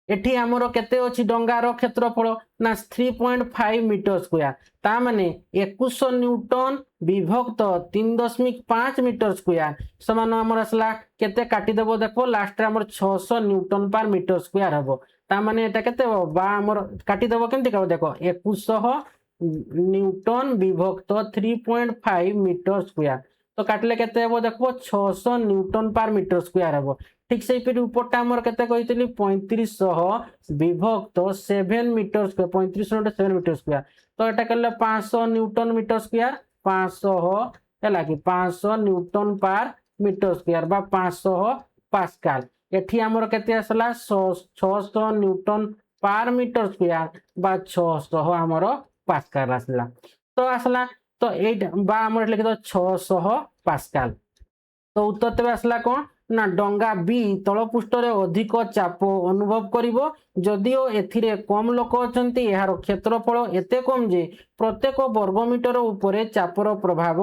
एठी हमरो केते अछि डंगार क्षेत्रफल ना 3.5 मीटर स्क्वायर ता माने 2100 न्यूटन विभक्त 3.5 मीटर स्क्वायर समान हमर असला केते काटी देबो देखो लास्ट रे हमर 600 न्यूटन पर मीटर स्क्वायर हबो ता माने एटा केते हो बा हमर काटी देबो केमति कर देखो 2100 न्यूटन विभक्त 3.5 मीटर स्क्वायर तो काटले केते हेबो देखो 600 न्यूटन पर मीटर स्क्वायर हेबो। ठीक से फिर ऊपरटा हमर केते कहितली 3500 विभक्त 7 मीटर स्क्वायर 3500 7 मीटर स्क्वायर तो एटा करले 500 न्यूटन मीटर स्क्वायर 500 हैला कि 500 न्यूटन पर मीटर स्क्वायर बा 500 पास्कल एठी हमर केते आसला 600 न्यूटन पर मीटर स्क्वायर बा 600 हमर पास्कल आसला तो आसला तो 8 बा हमर लिखि दो 600 पास्कल तो उत्तर तेबे आसला कोन ना डंगा बी तल पृष्ठ रे अधिक चाप अनुभव करिवो जदिओ एथिरे कम लोक अछंती एहार क्षेत्रफल एते कम जे प्रत्येक वर्ग मीटर उपरे चापर प्रभाव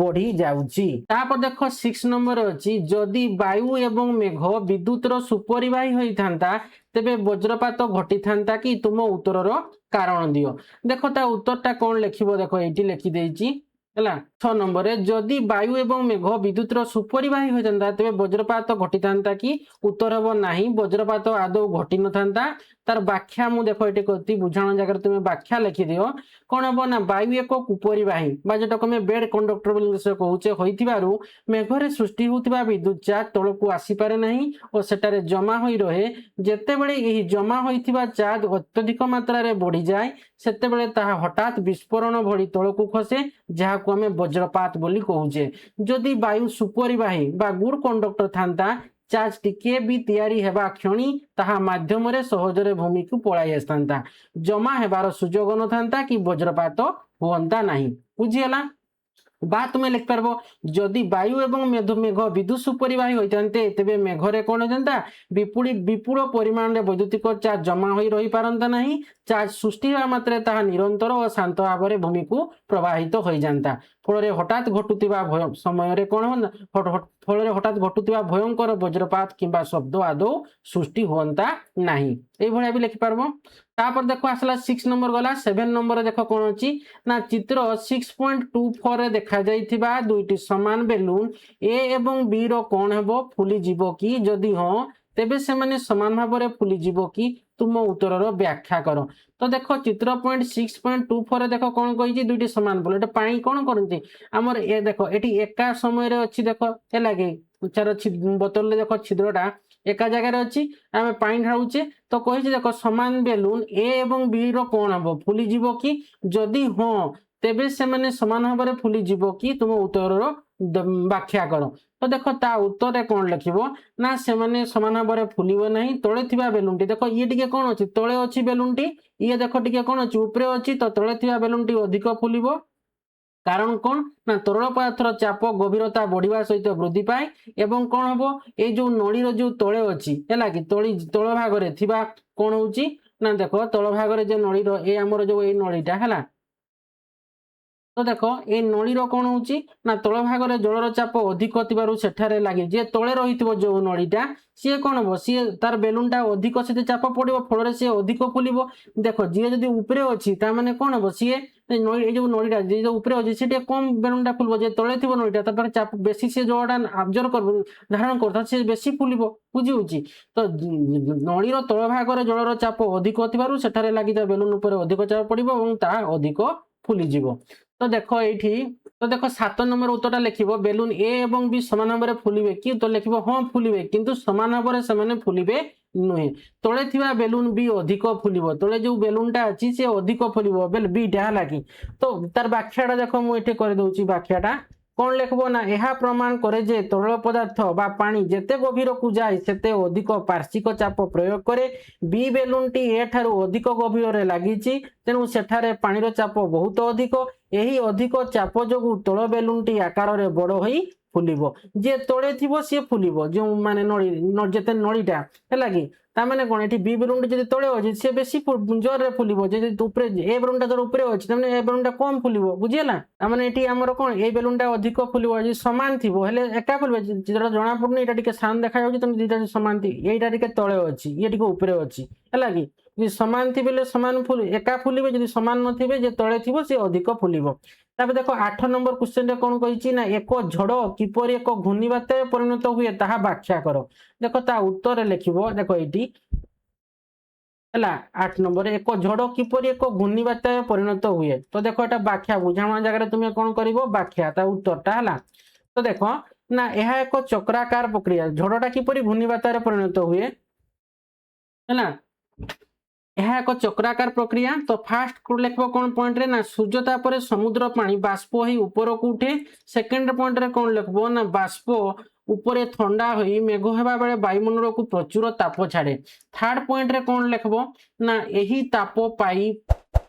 बढ़ी जाउची। तापर देखो 6 नंबर अछि जदि वायु एवं मेघ विद्युत रो सुपरिवाही होई थांता तेबे वज्रपात घटी थांता कि तुम उत्तर रो कारण दियो। देखो ता उत्तरटा कोन लिखिबो देखो एठी लिखि देइची हला 6 नंबर रे जदि वायु एवं मेघ विद्युत रो सुपरिवाही होई थांता तेबे वज्रपात घटी थांता कि उत्तर हबो नाही वज्रपात आदौ घटी न थांता तार व्याख्या मु देखो एठी कति बुझाण जगह तुमे व्याख्या लिखि दियो कोन हबो ना वायु एक कुपरिवाही बा जेटा कमे बेड कंडक्टर बोली से कहउचे होइथिबारु मेघरे सृष्टि होतिबा विद्युत चार्ज तळकु आसी पारे नाही ओ सेटारे जमा होई रहे जेते बेले एही जमा होइथिबा चार्ज अत्यधिक मात्रा रे बढ़ी जाय सेते बेले ताहा हठात विस्फोरण भଳି तळकु खसे जहा को हमें वज्रपात बोली कहउचे। जदि वायु सुपरिवाही बा गुड कंडक्टर थांता चार्ज टिके भी तैयारी हेबा क्षणी ताहा माध्यम रे सहजरे भूमि को पळाई आस्तांता जमा हेबार सुजोग न थांता कि वज्रपात होंता नाही बुझियला बा तुमे लिख परबो जदि वायु एवं मेघ विद्युत सुपरिवाही होइतांते तेबे मेघरे कोन होइतांता विपुल परिमाण रे वैद्युतिक चार्ज जमा होई रही पारंता नाही चार्ज सृष्टि होवा मात्रे ताहा निरंतर और शांत भाव रे भूमि को प्रवाहित होई जानता फल रे हठात घटुतिबा समय रे कोन फल रे हठात घटुतिबा भयंकर वज्रपात किंबा शब्द आदौ सृष्टि होंता नाही एई भलिया भी लिखि पारबो। तापर देखो आसला 6 नंबर गला 7 नंबर देखो कोन अछि ना चित्र 6.24 रे देखा जाइथिबा दुईटी समान बेलून ए एवं बी रो कोन हेबो फुली जीवो कि जदि हां तेबे से माने समान भाव रे फुली जीवो कि तुम उत्तर रो व्याख्या करो। तो देखो चित्र 6.24 रे देखो कोन कहिछि दुईटी समान बेलून एटा पानी कोन करंती हमर ए देखो एटी एका समय रे अछि देखो ए लागे उच्चार बोतल रे देखो छिद्रटा एका जगह रे अछि आमे पानी ढाउचे तो कहिछि देखो समान बेलून ए एवं बी रो कोन हबो फुली जीवो कि जदि हां तेबे से माने समान भाव रे फुली जीवो कि तुम उत्तर रो व्याख्या करो। तो देखो ता उत्तर रे कोन लिखिबो ना से माने समान भाव रे फुलिबो नाही तळे थिबा बेलूनटी देखो ये टिके कोन अछि तळे अछि बेलूनटी ये देखो टिके कोन अछि ऊपरे अछि तो तळे थिबा बेलूनटी अधिक फुलिबो कारण कौन ना तरल पदार्थर चाप गभीरता बढ़िया सहित वृद्धि पाए एवं कौन हबो ए जो नळी रो जो तळे अछि हैला कि तळ भाग रे थिबा कोन होउची ना देखो तळ भाग रे जे नळी रो ए हमर जो ए नळीटा हैला तो देखो ए नळी रो कोन होउची ना तळ भाग रे जलर चाप अधिक थिबारु सेठारे लागि जे तळे रहितबो जो नळीटा सी कोन हबो सी तार बेलूनटा अधिक सेते चाप पडिबो फल रे सी अधिक फुलिबो देखो जे जदी ऊपरे अछि ता माने कोन हबो सी नळी ए जो नळीटा जे जो ऊपरे अछि सेटे कम बेलूनटा फुलबो जे तळे थिबो नळीटा तार चाप बेसी से जोडा अब्जर्व करबो धारण करता से बेसी फुलिबो बुझी होची। तो नळी रो तळ भाग रे जलर चाप अधिक थिबारु सेठारे लागि ता बेलून ऊपर अधिक चाप पडिबो एवं ता अधिक फुली जीवो। तो देखो एठी तो देख 7 नंबर उत्तरटा लिखिबो बेलून ए एवं बी समान भाव फुलिबे कि तो लिखिबो हाँ फुलिबे किंतु समान भाव से फुलिबे नुहे तले थिबा बेलून बी अधिक फुलिबो तले जो बेलूनटा अछि से अधिक फुलिबो बेल बीटा हला कि तो तार व्याख्याटा देखो मु एठी कर दउची व्याख्याटा कौन लिखबो ना यह प्रमाण करे जे तरल पदार्थ बा पानी जेते गभीर को जाए सेते अधिक पार्श्विक चाप प्रयोग करे बी बेलूनटी ए ठारू अधिक गभीर रे लागिची तेणु सेठारे पानीर चाप बहुत अधिक यही अधिक चाप जोगु तल बेलूनटी आकार रे बड़ होई फुलिबो जे तळे थिबो से फुलिबो जो माने नळी जेते नळीटा हैला कि ता माने कोन एठी बी बेलूनटी जदि तळे अछि से बेसी जोर रे फुलिबो जे ऊपरे ए बेलूनटा जर ऊपरे अछि त माने ए बेलूनटा कम फुलिबो बुझियला ता माने एठी हमर कोन ए बेलूनटा अधिक फुलिबो जे समान थिबो हेले एका फुलिबो जेटा जणा पडनी एटा टिके साम देखा जाउची तमे दिटा समान थी एटा टिके तळे अछि ये टिके ऊपरे अछि हैला कि जे समान थिबेले समान फुल एका फुलिबे जदि समान नथिबे जे तळे थिबो से अधिक फुलिबो तापर देखो 8 नंबर क्वेश्चन रे कोन कहिची ना एक झड़ किपरि एक घूर्णिबात्याय परिणत हुए ताहा व्याख्या करो देखो ता उत्तर लिखिबो देखो एटी हैला 8 नंबर एक झड़ किपरि एक घूर्णिबात्याय परिणत हुए तो देखो एटा व्याख्या बुझाणा जगह रे तुमे कोन करिवो व्याख्या ता उत्तरटा हैला तो देखो ना यह एक चक्राकार प्रक्रिया झड़टा किपरि घूर्णिबात्याय परिणत हुए हैला यह एक चक्राकार प्रक्रिया तो फास्ट लिखबो कौन पॉइंट रे ना सूर्यताप रे समुद्र पानी बाष्प होई ऊपर को उठे सेकंड पॉइंट रे कौन लिखबो ना बाष्प ऊपर ठंडा होई मेघ हेबा बेले वायुमंडल को प्रचुर ताप छाड़े थर्ड पॉइंट रे कौन लिखबो ना यही ताप पाई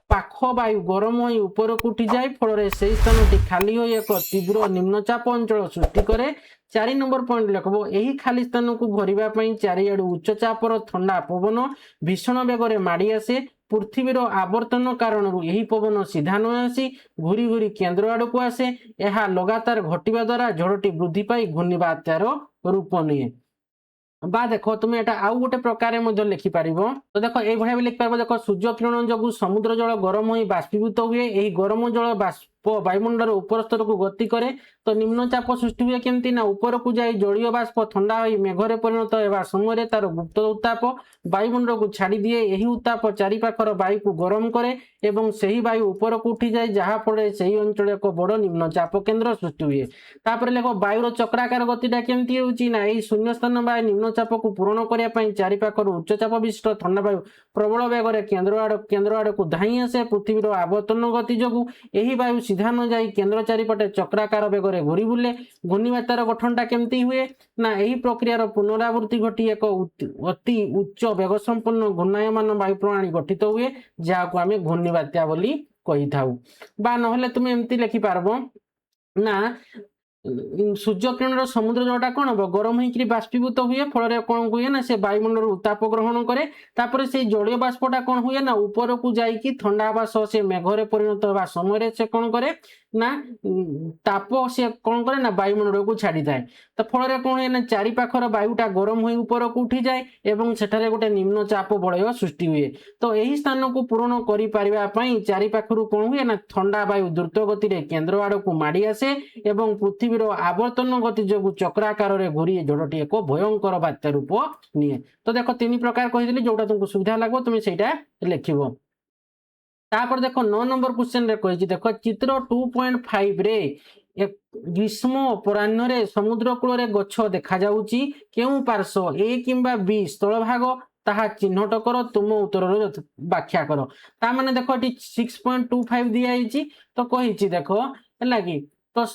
पाख वायु गरम होई ऊपर को उठी जाए फल से स्थान खाली हो एक तीव्र निम्नचाप अंचल सृष्टि करे 4 नंबर पॉइंट लिखबो यही खाली स्थान को भरिबा पई चारिआडू उच्च चापर ठंडा पवन भीषण बेगरे माड़ी आसे पृथ्वीर आवर्तन कारण यही पवन सीधा न आसी घूरी घूरी केन्द्र आड़ को आसे यह लगातार घटिबा द्वारा झड़टी वृद्धि पाई घूर्णिबात्यार रूप निए बा देखो तुम एटा आउ गोटे प्रकार लिखि पारिबो तो देखो ए भलिया भी लिखि पारिबो देखो सूर्य किरण जोगु समुद्र जल गरम होई बाष्पीभूत हुए एही गरम जल बाष्प वायुमंडल ऊपर स्तर को गति करे तो निम्नचाप सृष्टि हुए केमती ना ऊपर को जाई जलीय बाष्प ठंडा होई मेघरे परिणत हेबा समय तार गुप्त उत्ताप वायुमंडल को छाड़ी दिए यही उत्ताप चारि पाखर वायु को गरम करे एवं सही वायु ऊपर को उठी जाए जहा फल सही अंचल एक बड़ निम्नचाप केन्द्र सृष्टि हुए तापर देखो वायुर चक्राकार गतिटा केमती होउची ना एही शून्य स्थान बा निम्नचाप को पूरण करिया पई चारि पाखर उच्चचाप विशिष्ट ठंडा वायु प्रबल बेगरे केन्द्र आड़ को धाई आसे पृथ्वीर आवर्तन गति जोगु यही वायु सीधा न जाई केन्द्र चारिपटे चक्राकार बेगरे घूरी बुले घूर्णिबात्यार गठनटा केमती हुए ना यही प्रक्रियार पुनरावृत्ति घटी एक अति उच्च बेग संपन्न घूर्णायमान वायु प्रणाली गठित हुए जहां आमे घूर्णिबात्या बोली कहि थाउ बा नहले तुमे एमती लिखि पारबो ना सूर्य किरण समुद्र जलटा कौन हम गरम होकर बाष्पीभूत हुए फल कौन हुए ना से वायुमंडल उत्ताप ग्रहण करे तापर से जलीय बाष्पटा कौन हुए ना ऊपर को जाइकी ठंडा हवा सह से मेघरे परिणत होगा समय से कौन करे ना ताप से कौन करे ना वायुमंडल को छाड़ी थाए तो फल कौन हुए ना चारि पाखर वायुटा गरम हो ऊपर को उठी जाए एवं सेठारे गोटे निम्न चाप बलय सृष्टि हुए तो यही स्थान को पूरण कर चारि पाखरु कौन हुए ना ठंडा वायु द्रुत गति रे केन्द्र आड़ को माड़ी आसे एवं पृथ्वीर आवर्तन गति जोगु चक्राकार रे घूरी झड़टी एक भयंकर बात्या रूप निए तो देखो 3 प्रकार कहिदिली जोटा तुमको सुविधा लागो तुम सेटा लिखिबो तापर देखो 9 नंबर क्वेश्चन रे कहिछि देखो चित्र 2.5 रे ग्रीष्म अपराह्न रे समुद्र कूल रे गछ देखा जाउची केउ पार्श्व ए किंबा बी स्थल भाग ताहा चिन्हट कर तुम उत्तर व्याख्या कर ता माने देखो एटी 6.25 दिया आइछि तो कहिछि देखो हैला कि तो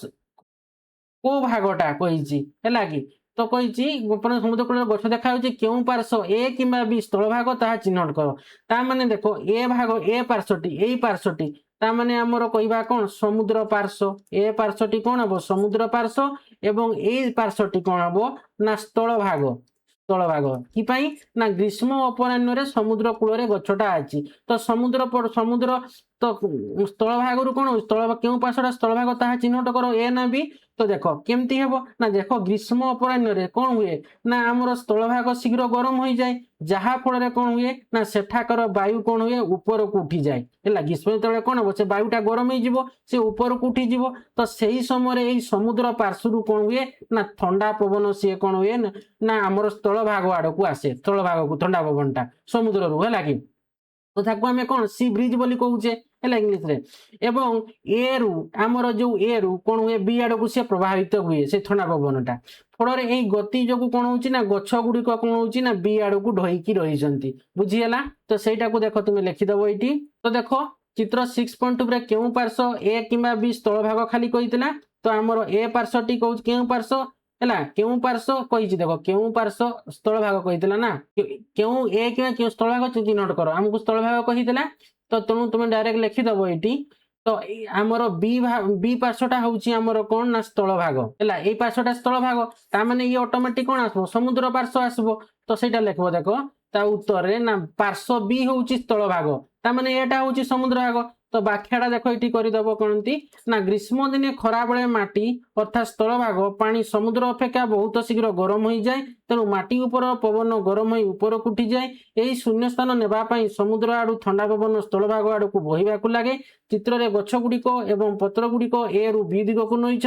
को भागटा कहिछि हैला कि तो कहिछि गोपन समुद्र कूल गछ देखा जाउची केउ पार्श्व ए किंबा बी स्थल भाग ताहा चिन्हट कर ता माने देखो ए भाग ए पार्श्वटी एई पार्श्वटी ता माने हमर कहिबा कोन समुद्र पार्श्व ए पार्श्वटी कोन हबो समुद्र पार्श्व एवं ए पार्श्वटी कोन हबो ना स्थल भाग कि पाई ना ग्रीष्म अपराह्न रे समुद्र कूल रे गछटा अछि तो समुद्र तो स्थल भाग रु कोन स्थल केउ पार्श्वटा स्थल भाग ताहा चिन्हट करो ए ना बी तो देखो केमती हेबो ना देखो ग्रीष्म अपराह्न रे कोन हुए ना हमर स्थल भाग शीघ्र गरम होई जाए जहा फल रे कोन हुए ना सेठाकर वायु कोन हुए ऊपर को उठी जाए हैला ग्रीष्म तळे कोन हबो से वायुटा गरम होई जिवो से ऊपर को उठी जिवो तो सेही समय रे एई समुद्र पार्श्वरु कोन हुए ना ठंडा पवन से कोन हुए ना हमर स्थल भाग आड़ को आसे स्थल भाग को ठंडा पवनटा समुद्र रु हैला कि तो ताको हमें कोन सी ब्रिज बोली कहूचे है इंग्लीश रे एवं ए रु आमर जो ए रु कौन हुए बी आड़ को सी प्रभावित हुए से ठंडा पवनटा फल गति जो कौन हो गछ गुड़िक कौन हो बी आड़ को ढईकी रही बुझीगला तो सहीटा को देख तुम लिखिदब ये तो देख चित्र 6.2 क्यों पार्श्व ए कि बी स्थल भाग खाली कही तो आमर ए पार्श्वटी कौन क्यों पार्श्व है क्यों पार्श्व कही देख क्यों पार्श्व स्थल भाग कही ना क्यों ए कि स्थल भाग चिन्हट कर आमको स्थल भाग कही तो तेणु तुम डायरेक्ट लिखिदब ये तो आमर बी पार्श्वटा हूँ आमर कौन ना स्थल भाग है यही पार्श्वटा स्थल भाग ताने ये ऑटोमेटिक कौन आसो समुद्र पार्श्व आसो तो सहीटा लिख देख ता उत्तर ना पार्श्व बी हूँ स्थल भाग ताने एटा हूँ समुद्र भाग तो व्याख्याटा देख ये करदब कौन ना ग्रीष्म दिने खरा बेले माटी अर्थात स्थल भाग पानी समुद्र अपेक्षा बहुत शीघ्र गरम हो जाए तेणु माटी उपर पवन गरम हो ऊपर उठी जाए यही शून्य स्थान नेबापी समुद्र आड़ू ठंडा पवन स्थल भाग आड़ को बहवाक लगे चित्र में गछ गुड़िक एवं पत्र गुड़िक ए रु बी दिग को नई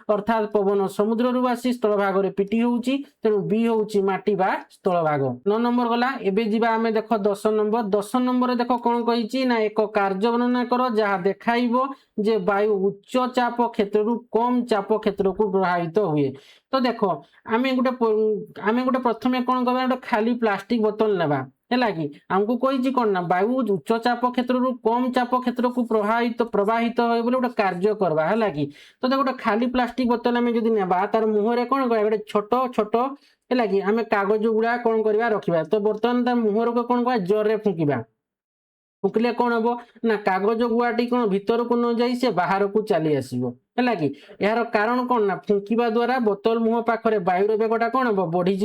अर्थात पवन समुद्र रु आसी स्थल भाग में पिटी होउची तेणु बी होउची माटी बा स्थल भाग 9 नंबर गला एबे जीवा आमे देख 10 नंबर देख कौन कही ना एक कार्य वर्णना कर जहाँ देखाइबो जे वायु उच्च चाप क्षेत्र रु कम चाप क्षेत्र को प्रभावित हुए तो देख आमे गोटे प्रथमे कौन करबा गोटे खाली प्लास्टिक बोतल नेबा है कि आमको कही कौन ना वायु उच्च चाप क्षेत्र रु कम चाप क्षेत्र को प्रवाहित हो गोटे कार्य करवा है कि तो देखो गोटे खाली प्लास्टिक बोतल आम जब नेबा तार मुहर कौन कर गोटे छोट छोट है कि आम कागज गुड़ा कौन करवा रखा तो बर्तमान तार मुहर को कौन कर जोर फुंकिबा फुकिले कौन हम ना कागज गुआटी कौन भीतर को न जाई से बाहर को चली आसो है कि यार कारण कौन ना फुंकिबा द्वारा बोतल मुह पाखरे वायुर बेगटा कौन हम बढ़ीज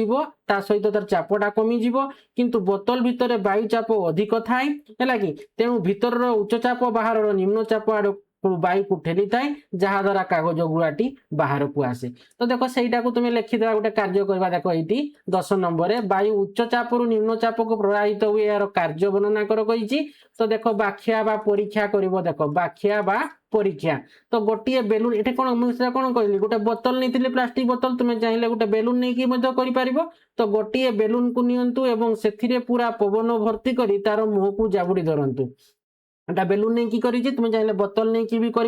ता सहित तार चापटा कमिज किंतु बोतल भितर वायु चाप अधिक थाए है कि तेणु भीतर उच्च चाप बाहर निम्न चाप आड़ वायु को ठेली थाए जहाँ द्वारा कागज गुड़ाटी बाहर को आसे तो देख सहीटा को तुम लिखिदेवा गोटे कार्य करवा देख ये 10 नंबर वायु उच्च चाप रु निम्न चाप को प्रभावित हुए यार कार्य वर्णना कर कही तो देख व्याख्या बा परीक्षा करिवो देख व्याख्या बा परीक्षा तो गोटे बेलून ये कौन मुझे कौन कहली गोटे बोतल नहीं प्लास्टिक बोतल तुम्हें चाहिए गोटे बेलून नहीं कर तो गोटे बेलून को नियंतु एवं से पूरा पवन भर्ती कर तार मुह को जाबुड़ी धरतु एटा बेलून नहीं की तुम चाहिए बोतल नहीं भी कर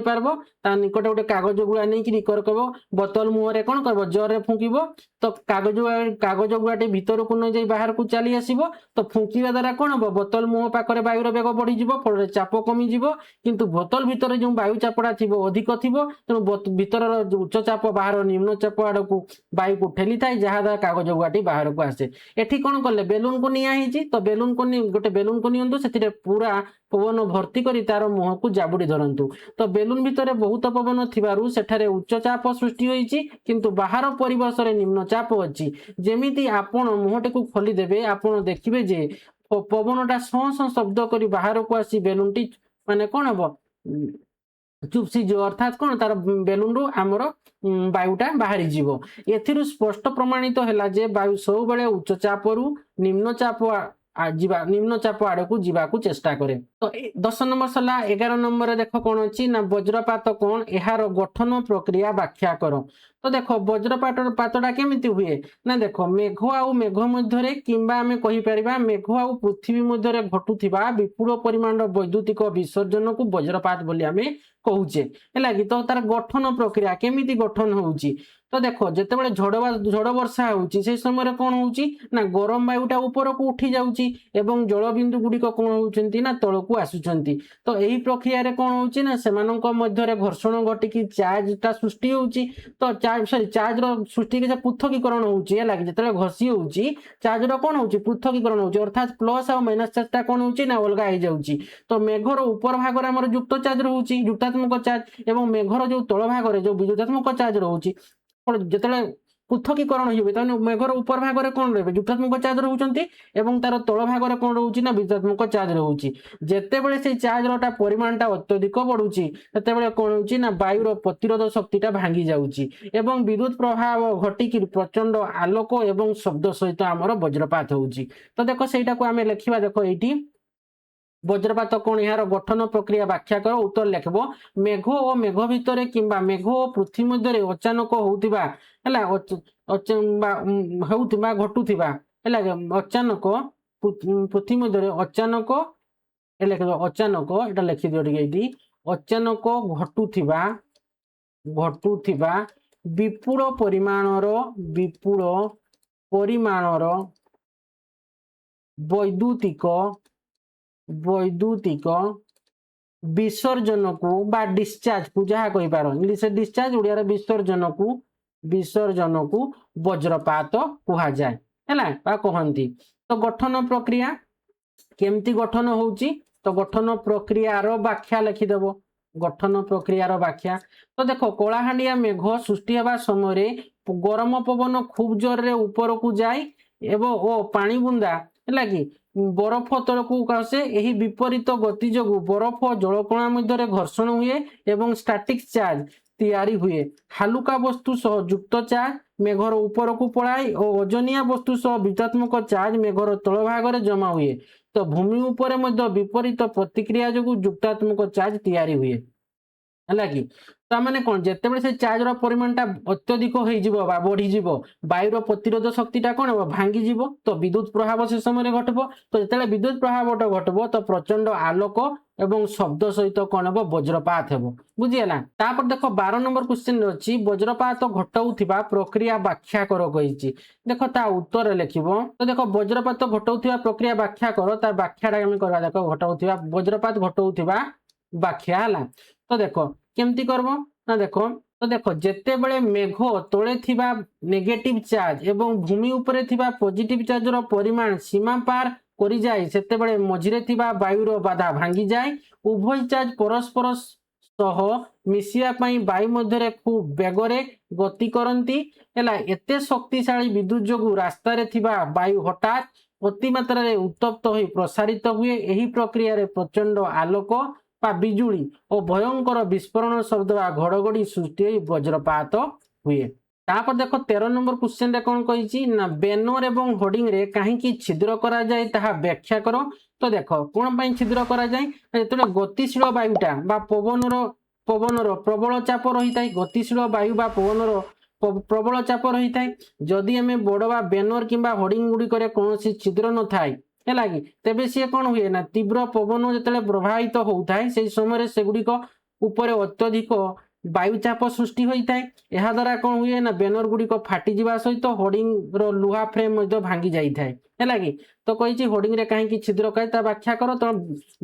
निकट गोटे कागज गुड़ा नहीं करब बोतल मुहर कौन कर जोर फुंकब तो कागज गुड़ाटे भीतर को न जाई बाहर को चली आसब तो फुंकिवा द्वारा कौन हम बोतल मुह पाखे वायुर बेग बढ़ीज फल चाप कमिज किंतु बोतल भीतर जो वायु चापटा थी अधिक थी तेणु भीतर उच्च चाप बाहर निम्न चाप आड़ को वायु को ठेली थाए जहाँ द्वारा कागज गुड़ाटी बाहर को आसे एठी कौन कले बेलून को निया तो बेलून को गोटे बेलून को नियंतु से पूरा पवन भर्ती करी तार मुह को जाबुड़ी धरतु तो बेलून भितर बहुत पवन थिबारु सेठारे उच्च चाप सृष्टि होईची किंतु बाहर परिवेश रे निम्न चाप अच्छी जेमिति आपण मुहटे को खोली देबे आपण देखिबे जे पवनटा सं शब्द करी बाहर को आसी बेलूनटी माने कोन हबो चुपसी जो अर्थात कौन तार बेलून रु आमर वायुटा बाहरी जीवो एथिरु स्पष्ट प्रमाणित हैला जे वायु सब बेले उच्च चाप रु निम्न चाप निम्न चाप आड़ को जीवा को चेष्टा करे तो 10 नंबर सरला 11 नंबर देख कौन अच्छी ना वज्रपात कौन यार गठन प्रक्रिया व्याख्या कर तो देख वज्रपात पातटा केमिति हुए ना देख मेघ आउ मेघ मध्य किंबा आमे कहि परिबा मेघ आउ पृथ्वी मध्य घटुथिबा विपुल परिमाण वैद्युतिक विसर्जन को वज्रपात बोली आमे कहूचे है कि तो तार गठन प्रक्रिया केमिति गठन होउची तो देख जिते झड़ वर्षा होउची से समय कौन होउची ना गरम वायुटा ऊपर को उठी जाउची एवं जलबिंदु गुड़िक कौन होउचंती ना तल को आसुचंती तो यही प्रक्रिया रे कौन होउची ना सेमानक मध्य घर्षण घटिकी चार्जटा सृष्टि होउची तो चार्ज सृष्टि के पृथकीकरण होउची है कि जिते घसी होउची चार्ज कौन होउची पृथकीकरण होउची अर्थात प्लस और माइनस चार्जटा कौन होउची ना अलगा हो जाउची तो मेघर ऊपर भाग रे हमर युक्त चार्ज रहउची युक्तात्मक चार्ज एवं मेघर जो तल भाग रे जो विद्युतात्मक चार्ज रहउची जिते पृथकीकरण हो मेघर ऊपर भाग में कौन रहे युक्तात्मक चार्ज रोचे और तार तल भाग में कौन रोचे ना विद्युतात्मक चार्ज रोचे जितेबले से चार्जर परिमाणटा अत्यधिक बढ़ुची से कौन हो ना वायुर प्रतिरोध शक्तिटा भांगी जाऊँगी एवं विद्युत प्रभाव घटिकी प्रचंड आलोक एवं शब्द सहित आमर वज्रपात होउची तो देख सहीटा को आम लिखा देख ये वज्रपात कौन यार गठन प्रक्रिया व्याख्या कर उत्तर लिखब मेघ और मेघ भितर किंबा मेघ और पृथ्वी मध्य अचानक होउतिबा घटुथिबा है अचानक पृथ्वी मध्य अचानक ये लिख दो अचानक एटा लिखि दियो टिके एटी अचानक घटुथिबा विपुल परिमाणर वैद्युतिक विसर्जन को बा डिस्चार्ज को जहाँ कही पार इंग्लिश डिस्चार्ज ओडिया विसर्जन को वज्रपात कहा जाए है कहती। तो गठन प्रक्रिया केमती गठन होउची तो गठन प्रक्रियार व्याख्या लिखिदेव गठन प्रक्रियार व्याख्या। तो देखो कलाहांडिया मेघ सृष्टि होगा समय गरम पवन खूब जोर रे ऊपर को जाए एवं ओ पानी बुंदा है कि बरफ तलकू कसे यही विपरीत गति जो बरफ और जलकणा मध्य घर्षण हुए एवं स्टैटिक चार्ज तैयारी हुए हालुका वस्तु सह युक्त चार्ज मेघर ऊपर को पड़ाए और ओजनिया वस्तु सह वितात्मक चार्ज मेघर तल भाग जमा हुए। तो भूमि उपर विपरीत प्रतिक्रिया जो युक्तात्मक चार्ज तैयारी हुए है कि ताने कौन जिते से चार्ज परिमाणटा अत्यधिक बढ़ी वायुर प्रतिरोध शक्तिटा कौन हम भांगी तो विद्युत प्रभाव से समय घटब। तो जो विद्युत प्रभाव घटब तो प्रचंड आलोक एवं शब्द सहित कौन हम वज्रपात हो बुझीगला। तापर देख 12 नंबर क्वेश्चन अच्छी वज्रपात घटाऊा प्रक्रिया व्याख्या कर कही देख ता उत्तर लिख। तो देख वज्रपात घटाऊा प्रक्रिया व्याख्या कर तार व्याख्याटा आम करवा देख घटाऊा वज्रपात घटाऊा व्याख्या है। तो देख केमती करब ना देख तो देख जिते बड़े मेघ तले थिबा नेगेटिव चार्ज एवं भूमि उपरे थिबा पॉजिटिव चार्जर परिमाण सीमा पार करी जाए सेते बड़े मझिरे थिबा वायुर बाधा भांगी जाए उभय चार्ज परस्पर सह मिसिया पई वायु मध्य खूब बेगरे गति करती है। एते शक्तिशाली विद्युत जो रास्ता रे थिबा वायु हठात अतिमात्रा रे उत्तप्त होई प्रसारित हुए। यही प्रक्रिया रे प्रचंड आलोक बिजुली और भयंकर विस्फोरण शब्द घड़घड़ी सृष्टि वज्रपात हुए। तापर देख 13 नंबर क्वेश्चन रे कौन कही ना बैनर एवं होर्डिंग रे कहीं छिद्र करा जाए ताहा व्याख्या करो। तो देख कौन पाई छिद्र करा जाए जो गतिशील वायुटा बा पवनर प्रबल चाप रही है गतिशील वायु बा पवनर प्रबल चाप रही है जदि आम बड़ बा बैनर किंबा होर्डिंग गुड़िक कौन छिद्र न थाए है कि तेबे सी कौन हुए ना तीव्र पवन जो प्रभावित होता है से समय से गुड़िक उपर अत्यधिक वायुचाप सृष्टि होता है। यह द्वारा कौन हुए ना बैनर गुड़िक फाटी जावा सहित होर्डिंग रो लुहा फ्रेम भांगी जाए है कि। तो कही होर्डिंग रे कहीं छिद्र कहे व्याख्या कर तो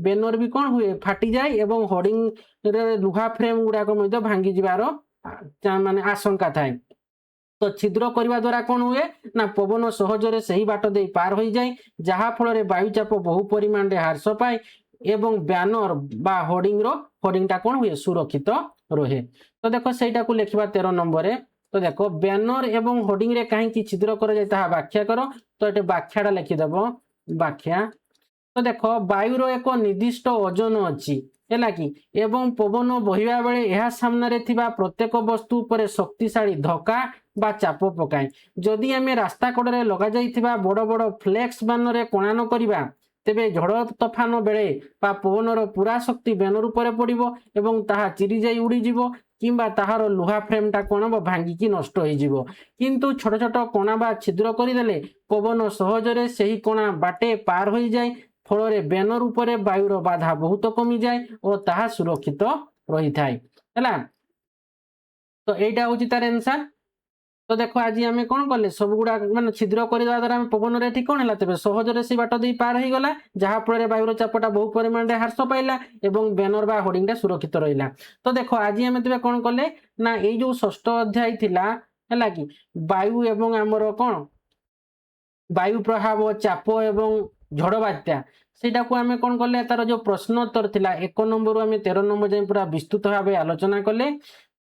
बैनर भी कौन हुए फाटी जाए एवं होर्डिंग रे लुहा फ्रेम गुड़ाक भांगी जावार माने आशंका थाए। तो छिद्र करने द्वारा कौन हुए ना पवन सहजरे सही बाट दे पार हो जाए जहाँ फल वायुचाप बहु परिमाण ह्रास पाए एवं बैनर बा होर्डिंगटा कौन हुए सुरक्षित रहे। तो देखो सहीटा को लिखा 13 नंबर। तो देखो बैनर एवं होर्डिंग रे कहीं छिद्र कर व्याख्या कर तो ये व्याख्याटा लिखिदेव व्याख्या। तो देख वायुर एक निर्दिष्ट ओजन अच्छी है कि एवं पवन बहिबा बेले यह सामने थिबा प्रत्येक वस्तु पर शक्तिशाली धक्का बा चाप पकाए जदि आम रास्ता कड़े लग जाइथिबा बड़ बड़ फ्लेक्स बान रे कणान करिबा तेबे झड़ तोफान बेले बा पवनर पूरा शक्ति बैनर उपर पड़िबो एवं ताहा चिरी जाई उड़ी जिवो किंबा ताहार लुहा फ्रेमटा कौन हम भांगिकी नष्ट हो किंतु छोट छोट कणा बा छिद्र करदेले पवन सहजरे सही कणा बाटे पार हो जाए फल बैनर उपरे वायुर बाधा बहुत कमी जाए और ताहा सुरक्षित रही थाए है। तो यहीटा हूँ तार आंसर। तो देखो आज आम कौन कले सब गुड़ा मान छिद्र करवा द्वारा पवन रे कौन है तेज सहजरे से बाट दे पार हो गला जहाँ फल वायुर चापटा बहु परिमाण ह्रास पाइला एवं बैनर बा होर्डिंगटा सुरक्षित रहा। तो देखो आज आम तेज कौन कले ना ये जो 6ठ अध्याय थिला है कि वायु एवं आमर कौन वायु प्रभाव चाप एवं झड़ बात्या सेटा को आम कौन कले तार जो प्रश्न उत्तर थिला 1 नंबर आम 13 नंबर जाए पूरा विस्तृत भाव आलोचना कले।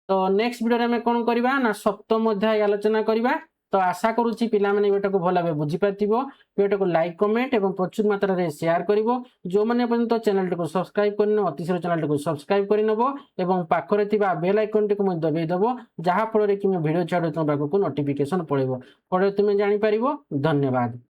तो नेक्स्ट वीडियो में कौन करवा ना 7म अध्याय आलोचना करवा। तो आशा करुच्ची पिला माने वीडियो को भल भाव बुझी पार्थिबो वीडियो को लाइक कमेंट और प्रचुर मात्रा रे शेयर करिवो जो माने पर्यंत चैनल को सब्सक्राइब करन अतिशय चैनल को सब्सक्राइब करिनबो एवं पाखरे थिबा बेल आइकन टी को म दबाई दबो जहाँ फल रे कि म वीडियो छाडो तुम पाखको नोटिफिकेशन पळेबो फळे तुमे जानि परिबो। धन्यवाद।